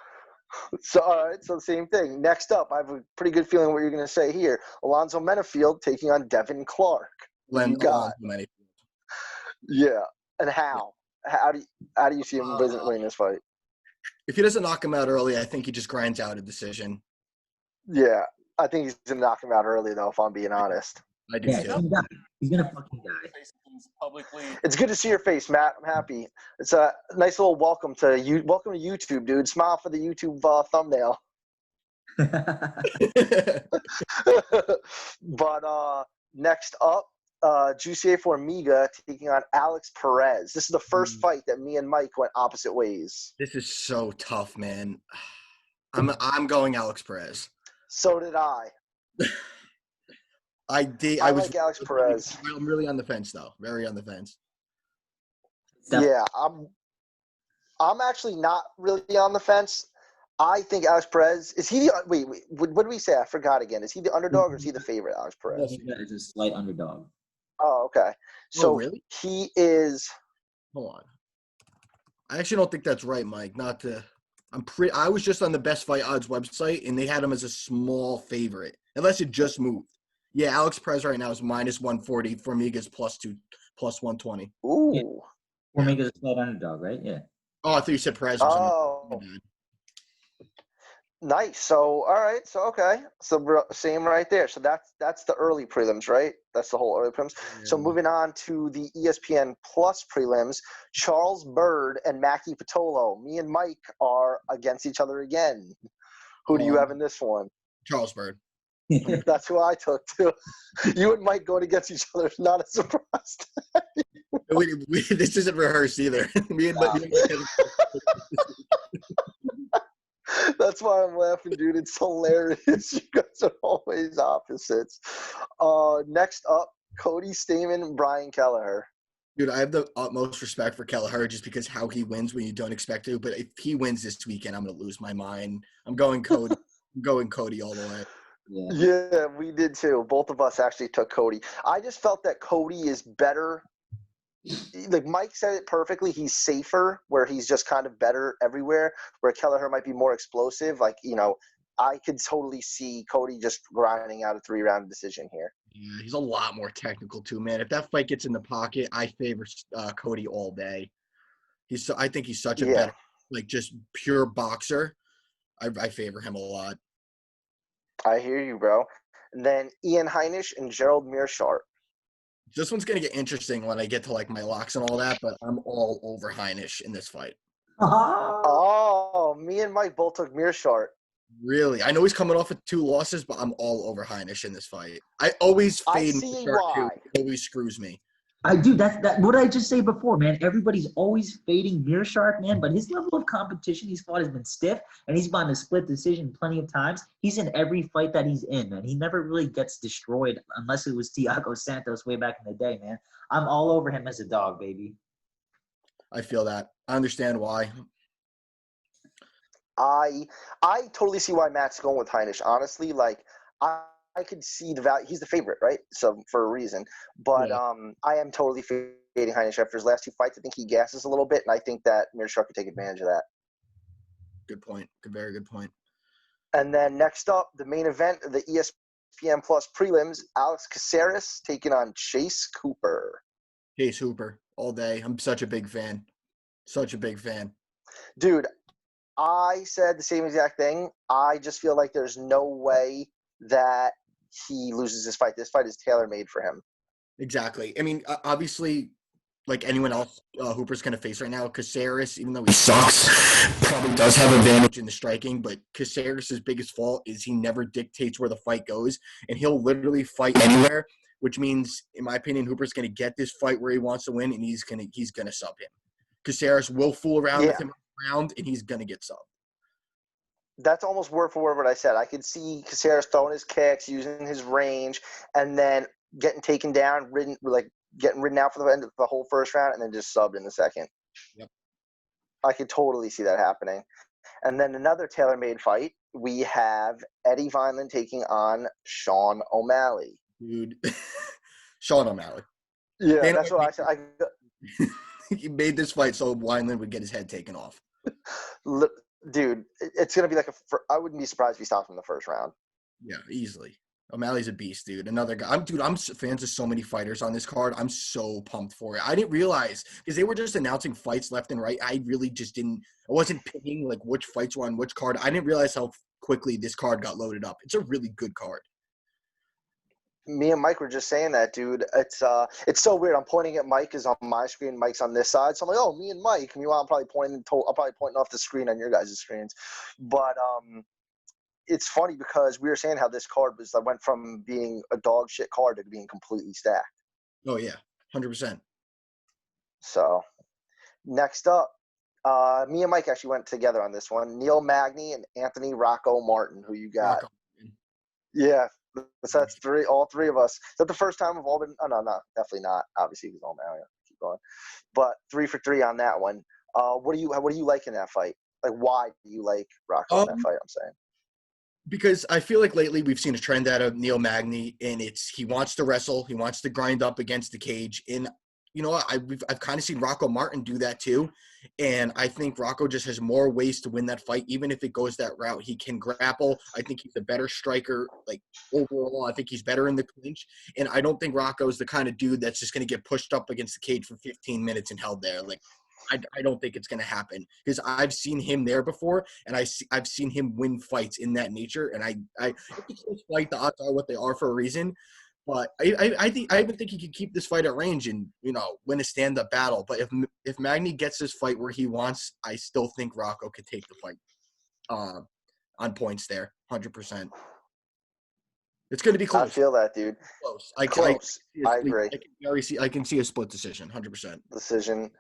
So, all right, so same thing. Next up, I have a pretty good feeling what you're going to say here. Alonzo Menafield taking on Devin Clark. You got. Yeah, and how? How do you see him winning this fight? If he doesn't knock him out early, I think he just grinds out a decision. Yeah, I think he's going to knock him out early, though, if I'm being honest. I do too. He's going to fucking die. It's good to see your face, Matt. I'm happy. It's a nice little welcome to you. Welcome to YouTube, dude. Smile for the YouTube thumbnail. But next up, Juicy Formiga taking on Alex Perez. This is the first fight that me and Mike went opposite ways. This is so tough, man. I'm going Alex Perez. So did I. I like Alex Perez. I'm really on the fence, though. Very on the fence. Yeah, I'm actually not really on the fence. I think Alex Perez is he the wait what did we say? I forgot again. Is he the underdog or is he the favorite? Alex Perez is a slight underdog. Oh, okay. So really? He is. Hold on. I actually don't think that's right, Mike. I was just on the Best Fight Odds website and they had him as a small favorite, unless it just moved. Yeah, Alex Perez right now is -140. Formiga's +120. Ooh. Yeah. Formiga's a slight underdog, right? Yeah. Oh, I thought you said Perez. Nice. So, all right. So, okay. So, same right there. So, that's the early prelims, right? That's the whole early prelims. Yeah. So, moving on to the ESPN Plus prelims, Charles Bird and Mackie Patolo. Me and Mike are against each other again. Who do you have in this one? Charles Bird. That's who I took, too. You and Mike going against each other is not a surprise. This isn't rehearsed either. Me and Mike. That's why I'm laughing, dude. It's hilarious. You guys are always opposites. Next up, Cody Stamann and Brian Kelleher. Dude, I have the utmost respect for Kelleher just because how he wins when you don't expect to. But if he wins this weekend, I'm going to lose my mind. I'm going Cody. I'm going Cody all the way. Yeah, we did too. Both of us actually took Cody. I just felt that Cody is better. Like Mike said it perfectly. He's safer, where he's just kind of better everywhere. Where Kelleher might be more explosive. Like, you know, I could totally see Cody just grinding out a 3-round decision here. Yeah, he's a lot more technical too, man. If that fight gets in the pocket, I favor Cody all day. I think he's such a better, like just pure boxer. I favor him a lot. I hear you, bro. And then Ian Heinisch and Gerald Meerschaert. This one's going to get interesting when I get to, like, my locks and all that, but I'm all over Heinisch in this fight. Oh, me and Mike both took Meerschaert. Really? I know he's coming off of 2 losses, but I'm all over Heinisch in this fight. I always fade Meerschaert, too. It always screws me. I do. That what did I just say before, man? Everybody's always fading Meerschaert, man, but his level of competition he's fought has been stiff, and he's gone to split decision plenty of times. He's in every fight that he's in, man. He never really gets destroyed unless it was Thiago Santos way back in the day, man. I'm all over him as a dog, baby. I feel that. I understand why. I totally see why Matt's going with Heinisch. Honestly, like I could see the value. He's the favorite, right? So for a reason. But Yeah. I am totally fading Heinisch after his last 2 fights. I think he gasses a little bit, and I think that Meerschaert could take advantage of that. Good point. Very good point. And then next up, the main event, the ESPN Plus prelims, Alex Caceres taking on Chase Cooper. Chase Hooper all day. I'm such a big fan. Such a big fan. Dude, I said the same exact thing. I just feel like there's no way that he loses this fight. This fight is tailor-made for him. Exactly. I mean, obviously, like anyone else Hooper's going to face right now, Caceres, even though he sucks, probably does have advantage in the striking, but Caceres' biggest fault is he never dictates where the fight goes, and he'll literally fight anywhere, which means, in my opinion, Hooper's going to get this fight where he wants to win, and he's gonna sub him. Caceres will fool around with him around, and he's going to get subbed. That's almost word for word what I said. I could see Caceres throwing his kicks, using his range, and then getting taken down, getting ridden out for the end of the whole first round, and then just subbed in the second. Yep. I could totally see that happening. And then another tailor-made fight, we have Eddie Vineland taking on Sean O'Malley. Dude, Sean O'Malley. Yeah, that's what I said. He made this fight so Wineland would get his head taken off. Dude, it's going to be I wouldn't be surprised if he stopped in the first round. Yeah, easily. O'Malley's a beast, dude. Another guy. I'm fans of so many fighters on this card. I'm so pumped for it. I didn't realize because they were just announcing fights left and right. I really just didn't. I wasn't picking like which fights were on which card. I didn't realize how quickly this card got loaded up. It's a really good card. Me and Mike were just saying that, dude. It's so weird. I'm pointing at Mike is on my screen. Mike's on this side, so I'm like, oh, me and Mike. Meanwhile, I'm probably pointing off the screen on your guys' screens. But it's funny because we were saying how this card went from being a dog shit card to being completely stacked. Oh yeah, 100%. So next up, me and Mike actually went together on this one. Neil Magny and Anthony Rocco Martin. Who you got? Rocco. Yeah. So that's all three of us. Is that the first time we've all been? Oh, no, definitely not. Obviously, he's all now. Yeah, keep going. But 3 for 3 on that one. What do you like in that fight? Like, why do you like Rocco in that fight? I'm saying because I feel like lately we've seen a trend out of Neil Magny, and he wants to wrestle, he wants to grind up against the cage, and you know I've kind of seen Rocco Martin do that too, and I think Rocco just has more ways to win that fight. Even if it goes that route, he can grapple. I think he's a better striker. Like overall, I think he's better in the clinch, and I don't think Rocco is the kind of dude that's just going to get pushed up against the cage for 15 minutes and held there. Like I don't think it's going to happen because I've seen him there before, and I've seen him win fights in that nature. And I think this fight, the odds are what they are for a reason. But I even think he could keep this fight at range and win a stand-up battle. But if Magny gets this fight where he wants, I still think Rocco could take the fight on points there, 100%. It's going to be close. I feel that, dude. Close. I agree. I can see a split decision, 100%. Decision.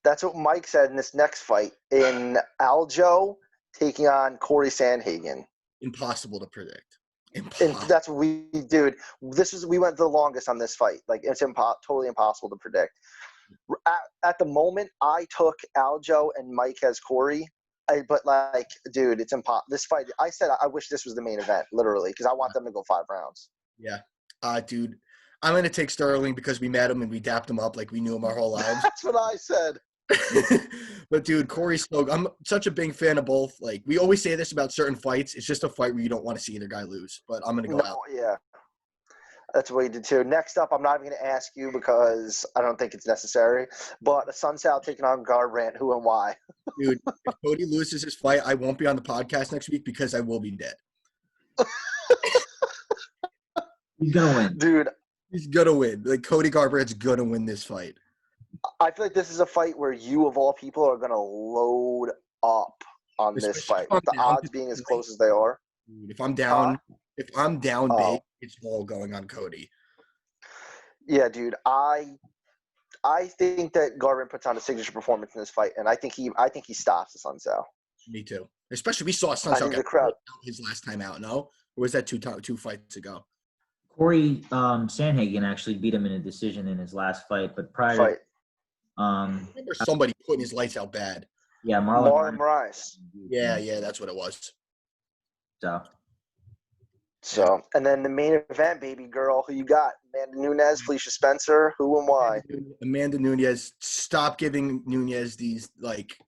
That's what Mike said in this next fight in Aljo taking on Corey Sandhagen. Impossible to predict. That's what we went the longest on this fight. Like it's totally impossible to predict. At the moment, I took Aljo and Mike has Corey. But dude, it's impossible. This fight, I said I wish this was the main event, literally, because I want them to go 5 rounds. Yeah, dude, I'm gonna take Sterling because we met him and we dapped him up like we knew him our whole lives. That's what I said. But dude, I'm such a big fan of both. Like we always say this about certain fights. It's just a fight where you don't want to see either guy lose. But I'm gonna go out. Yeah, that's what we did too. Next up, I'm not even gonna ask you because I don't think it's necessary. But Sunsal taking on Garbrandt, who and why? Dude, if Cody loses his fight, I won't be on the podcast next week because I will be dead. He's gonna win, dude. He's gonna win. Like Cody Garbrandt's gonna win this fight. I feel like this is a fight where you, of all people, are going to load up on this fight. With the odds being as close as they are. If I'm down, big, it's all going on Cody. Yeah, dude. I think that Garbrandt puts on a signature performance in this fight, and I think he stops the Sunsal. Me too. Especially we saw Sunsal get out his last time out. No, or was that two fights ago? Corey Sandhagen actually beat him in a decision in his last fight, but prior. I remember somebody putting his lights out bad. Yeah, Marlon Moraes. Yeah, that's what it was. So, and then the main event, baby girl, who you got? Amanda Nunes, Felicia Spencer, who and why? Amanda Nunes. Stop giving Nunes these, like,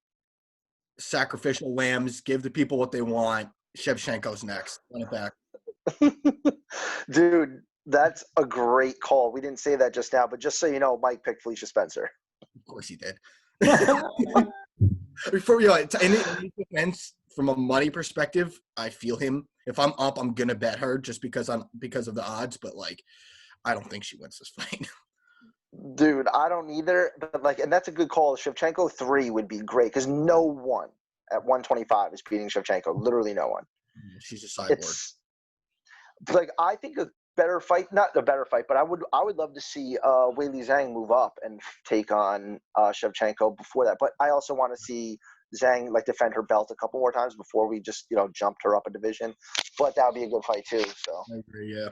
sacrificial lambs. Give the people what they want. Shevchenko's next. Run it back. Dude, that's a great call. We didn't say that just now, but just so you know, Mike picked Felicia Spencer. Of course he did. Before we go, in defense, from a money perspective, I feel him. If I'm up, I'm gonna bet her just because of the odds. But like, I don't think she wins this fight. Dude, I don't either. But like, and that's a good call. Shevchenko 3 would be great because no one at 125 is beating Shevchenko. Literally no one. She's a cyborg. Like, I think a better fight, not a better fight, but I would love to see Weili Zhang move up and take on Shevchenko before that. But I also want to see Zhang like defend her belt a couple more times before we just jumped her up a division. But that would be a good fight too. So I agree. Yeah.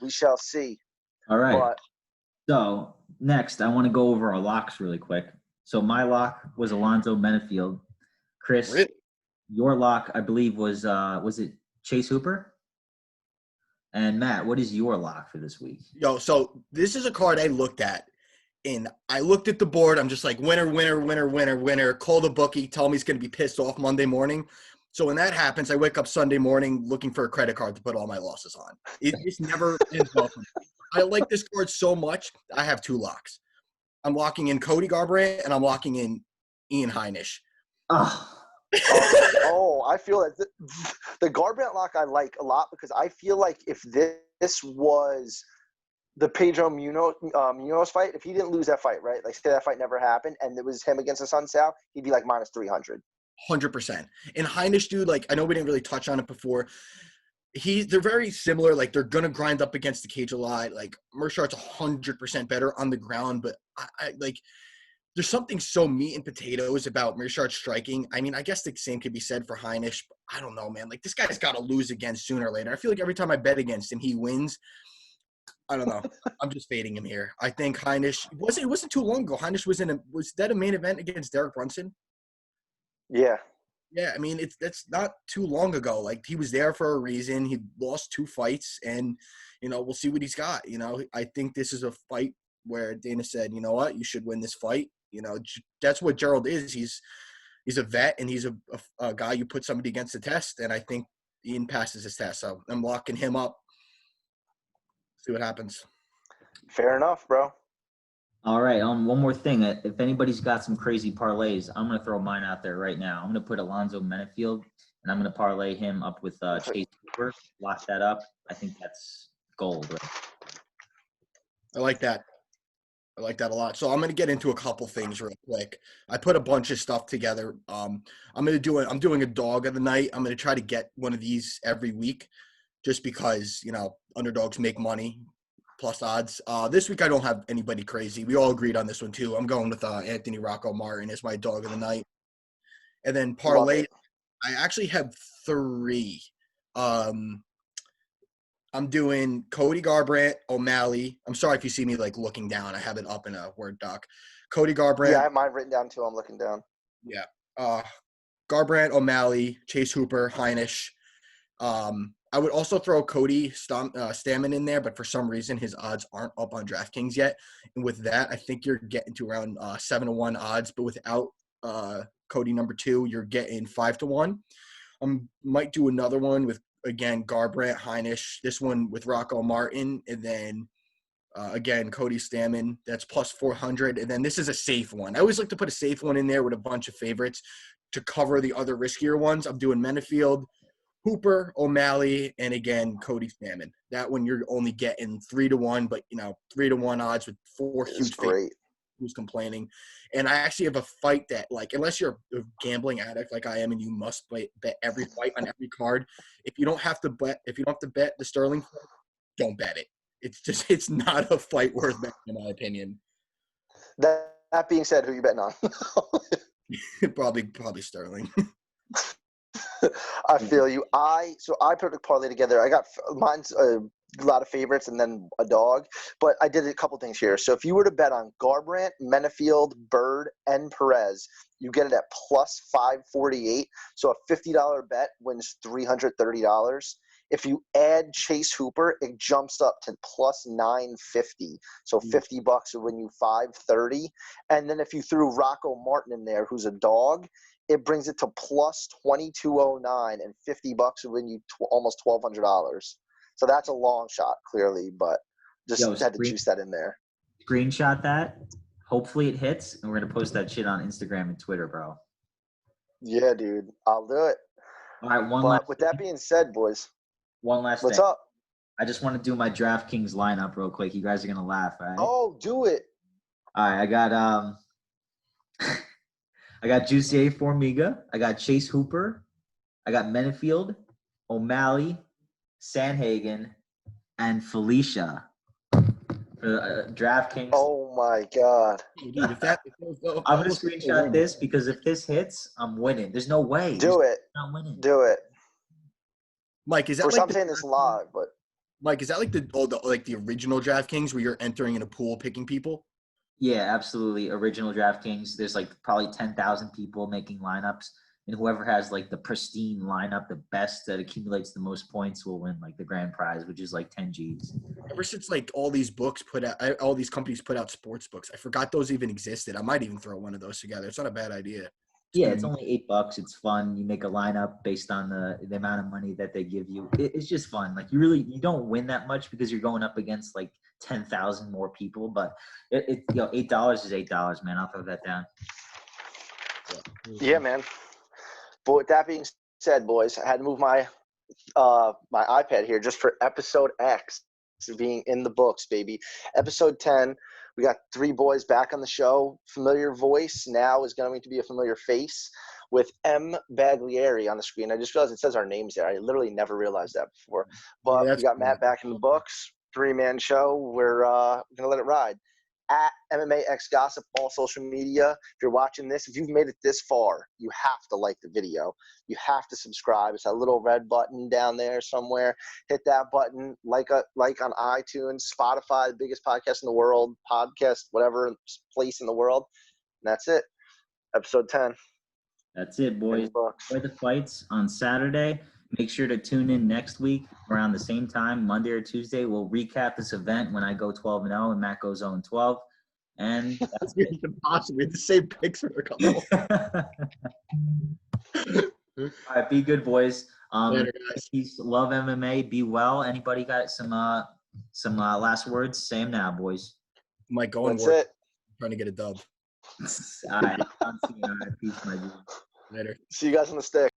We shall see. All right. So next, I want to go over our locks really quick. So my lock was Alonzo Benefield. Chris, really? Your lock, I believe, was it Chase Hooper? And Matt, what is your lock for this week? So this is a card I looked at. And I looked at the board. I'm just like, winner, winner, winner, winner, winner. Call the bookie. Tell him he's going to be pissed off Monday morning. So when that happens, I wake up Sunday morning looking for a credit card to put all my losses on. It just never ends well for me. I like this card so much. I have 2 locks. I'm locking in Cody Garbrandt, and I'm locking in Ian Heinisch. I feel that the Garbrandt lock I like a lot because I feel like if this was the Pedro Munoz fight, if he didn't lose that fight, right? Like, say that fight never happened and it was him against Hassan Sal, he'd be like minus 300. 100%. And Heinisch, dude, like, I know we didn't really touch on it before. They're very similar. Like, they're going to grind up against the cage a lot. Like, Meerschaert's 100% better on the ground, but I like, there's something so meat and potatoes about Meerschaert striking. I mean, I guess the same could be said for Heinisch, but I don't know, man. Like, this guy's got to lose again sooner or later. I feel like every time I bet against him, he wins. I don't know. I'm just fading him here. I think Heinisch it wasn't too long ago. Heinisch was that a main event against Derek Brunson? Yeah. Yeah, I mean, that's not too long ago. Like, he was there for a reason. He lost 2 fights, and we'll see what he's got. I think this is a fight where Dana said, you know what, you should win this fight. That's what Gerald is. He's a vet, and he's a guy you put somebody against the test, and I think Ian passes his test. So I'm locking him up. See what happens. Fair enough, bro. All right. One more thing. If anybody's got some crazy parlays, I'm going to throw mine out there right now. I'm going to put Alonzo Benefield, and I'm going to parlay him up with Chase Cooper. Lock that up. I think that's gold. Right? I like that. I like that a lot. So I'm going to get into a couple things real quick. I put a bunch of stuff together. I'm doing a dog of the night. I'm going to try to get one of these every week just because, underdogs make money plus odds. This week I don't have anybody crazy. We all agreed on this one too. I'm going with Anthony Rocco Martin as my dog of the night. And then parlay, I actually have 3. I'm doing Cody Garbrandt, O'Malley. I'm sorry if you see me like looking down. I have it up in a Word doc. Cody Garbrandt. Yeah, I have mine written down too. I'm looking down. Yeah. Garbrandt, O'Malley, Chase Hooper, Heinisch. I would also throw Cody Stammen in there, but for some reason his odds aren't up on DraftKings yet. And with that, I think you're getting to around 7-1 odds. But without Cody number 2, you're getting 5-1. Might do another one with, again, Garbrandt, Heinisch. This one with Rocco Martin, and then again Cody Stammen. That's plus 400. And then this is a safe one. I always like to put a safe one in there with a bunch of favorites to cover the other riskier ones. I'm doing Benefield, Hooper, O'Malley, and again, Cody Stammen. That one you're only getting 3-1, but 3-1 odds with 4 huge favorites. Who's complaining? And I actually have a fight that, like, unless you're a gambling addict like I am, and you must bet every fight on every card. If you don't have to bet the Sterling fight, don't bet it. It's not a fight worth betting, in my opinion. That being said, who are you betting on? Probably Sterling. I feel you. So I put a parlay together. I got mine's a lot of favorites and then a dog. But I did a couple things here. So if you were to bet on Garbrandt, Menafield, Bird, and Perez, you get it at plus 548. So a $50 bet wins $330. If you add Chase Hooper, it jumps up to plus 950. So $50 would win you 530. And then if you threw Rocco Martin in there, who's a dog, it brings it to plus 2209, and $50 would win you almost $1,200. So that's a long shot, clearly, but just had to juice that in there. Screenshot that. Hopefully it hits, and we're gonna post that shit on Instagram and Twitter, bro. Yeah, dude, I'll do it. All right, with that being said, boys, one last what's thing. up? I just want to do my DraftKings lineup real quick. You guys are gonna laugh, all right? Oh, do it. All right, I got I got Jussier Formiga. I got Chase Hooper. I got Menafield, O'Malley, Sanhagen, and Felicia for DraftKings. Oh my God! Dude, I'm gonna screenshot this because if this hits, I'm winning. There's no way. Do it. I'm winning. Do it. Mike, is that I'm saying this live, but Mike, is that like the original DraftKings where you're entering in a pool picking people? Yeah, absolutely. Original DraftKings. There's like probably 10,000 people making lineups, and whoever has like the pristine lineup, the best that accumulates the most points, will win like the grand prize, which is like 10 G's. Ever since like all these companies put out sports books, I forgot those even existed. I might even throw one of those together. It's not a bad idea. It's only $8. It's fun. You make a lineup based on the amount of money that they give you. It's just fun. Like you don't win that much because you're going up against like 10,000 more people. But $8 is $8, man. I'll throw that down. Yeah, man. But with that being said, boys, I had to move my my iPad here just for episode X being in the books, baby. Episode 10. We got 3 boys back on the show. Familiar voice now is going to be a familiar face with M. Baglieri on the screen. I just realized it says our names there. I literally never realized that before. But we got Matt back in the books. 3-man show. We're going to let it ride. At MMA Gossip, all social media. If you're watching this, if you've made it this far, you have to like the video. You have to subscribe. It's that little red button down there somewhere. Hit that button. Like on iTunes, Spotify, the biggest podcast in the world, podcast, whatever place in the world. And that's it. Episode 10. That's it, boys. Enjoy the fights on Saturday. Make sure to tune in next week around the same time, Monday or Tuesday. We'll recap this event when I go 12-0 and Matt goes 0-12. And that's possibly the same picks are coming. All right, be good, boys. Later, guys. Peace, love MMA. Be well. Anybody got some last words? Say them now, boys. Mike, go and That's work. it. I'm trying to get a dub. All right. Peace, my dude. Later. See you guys on the stick.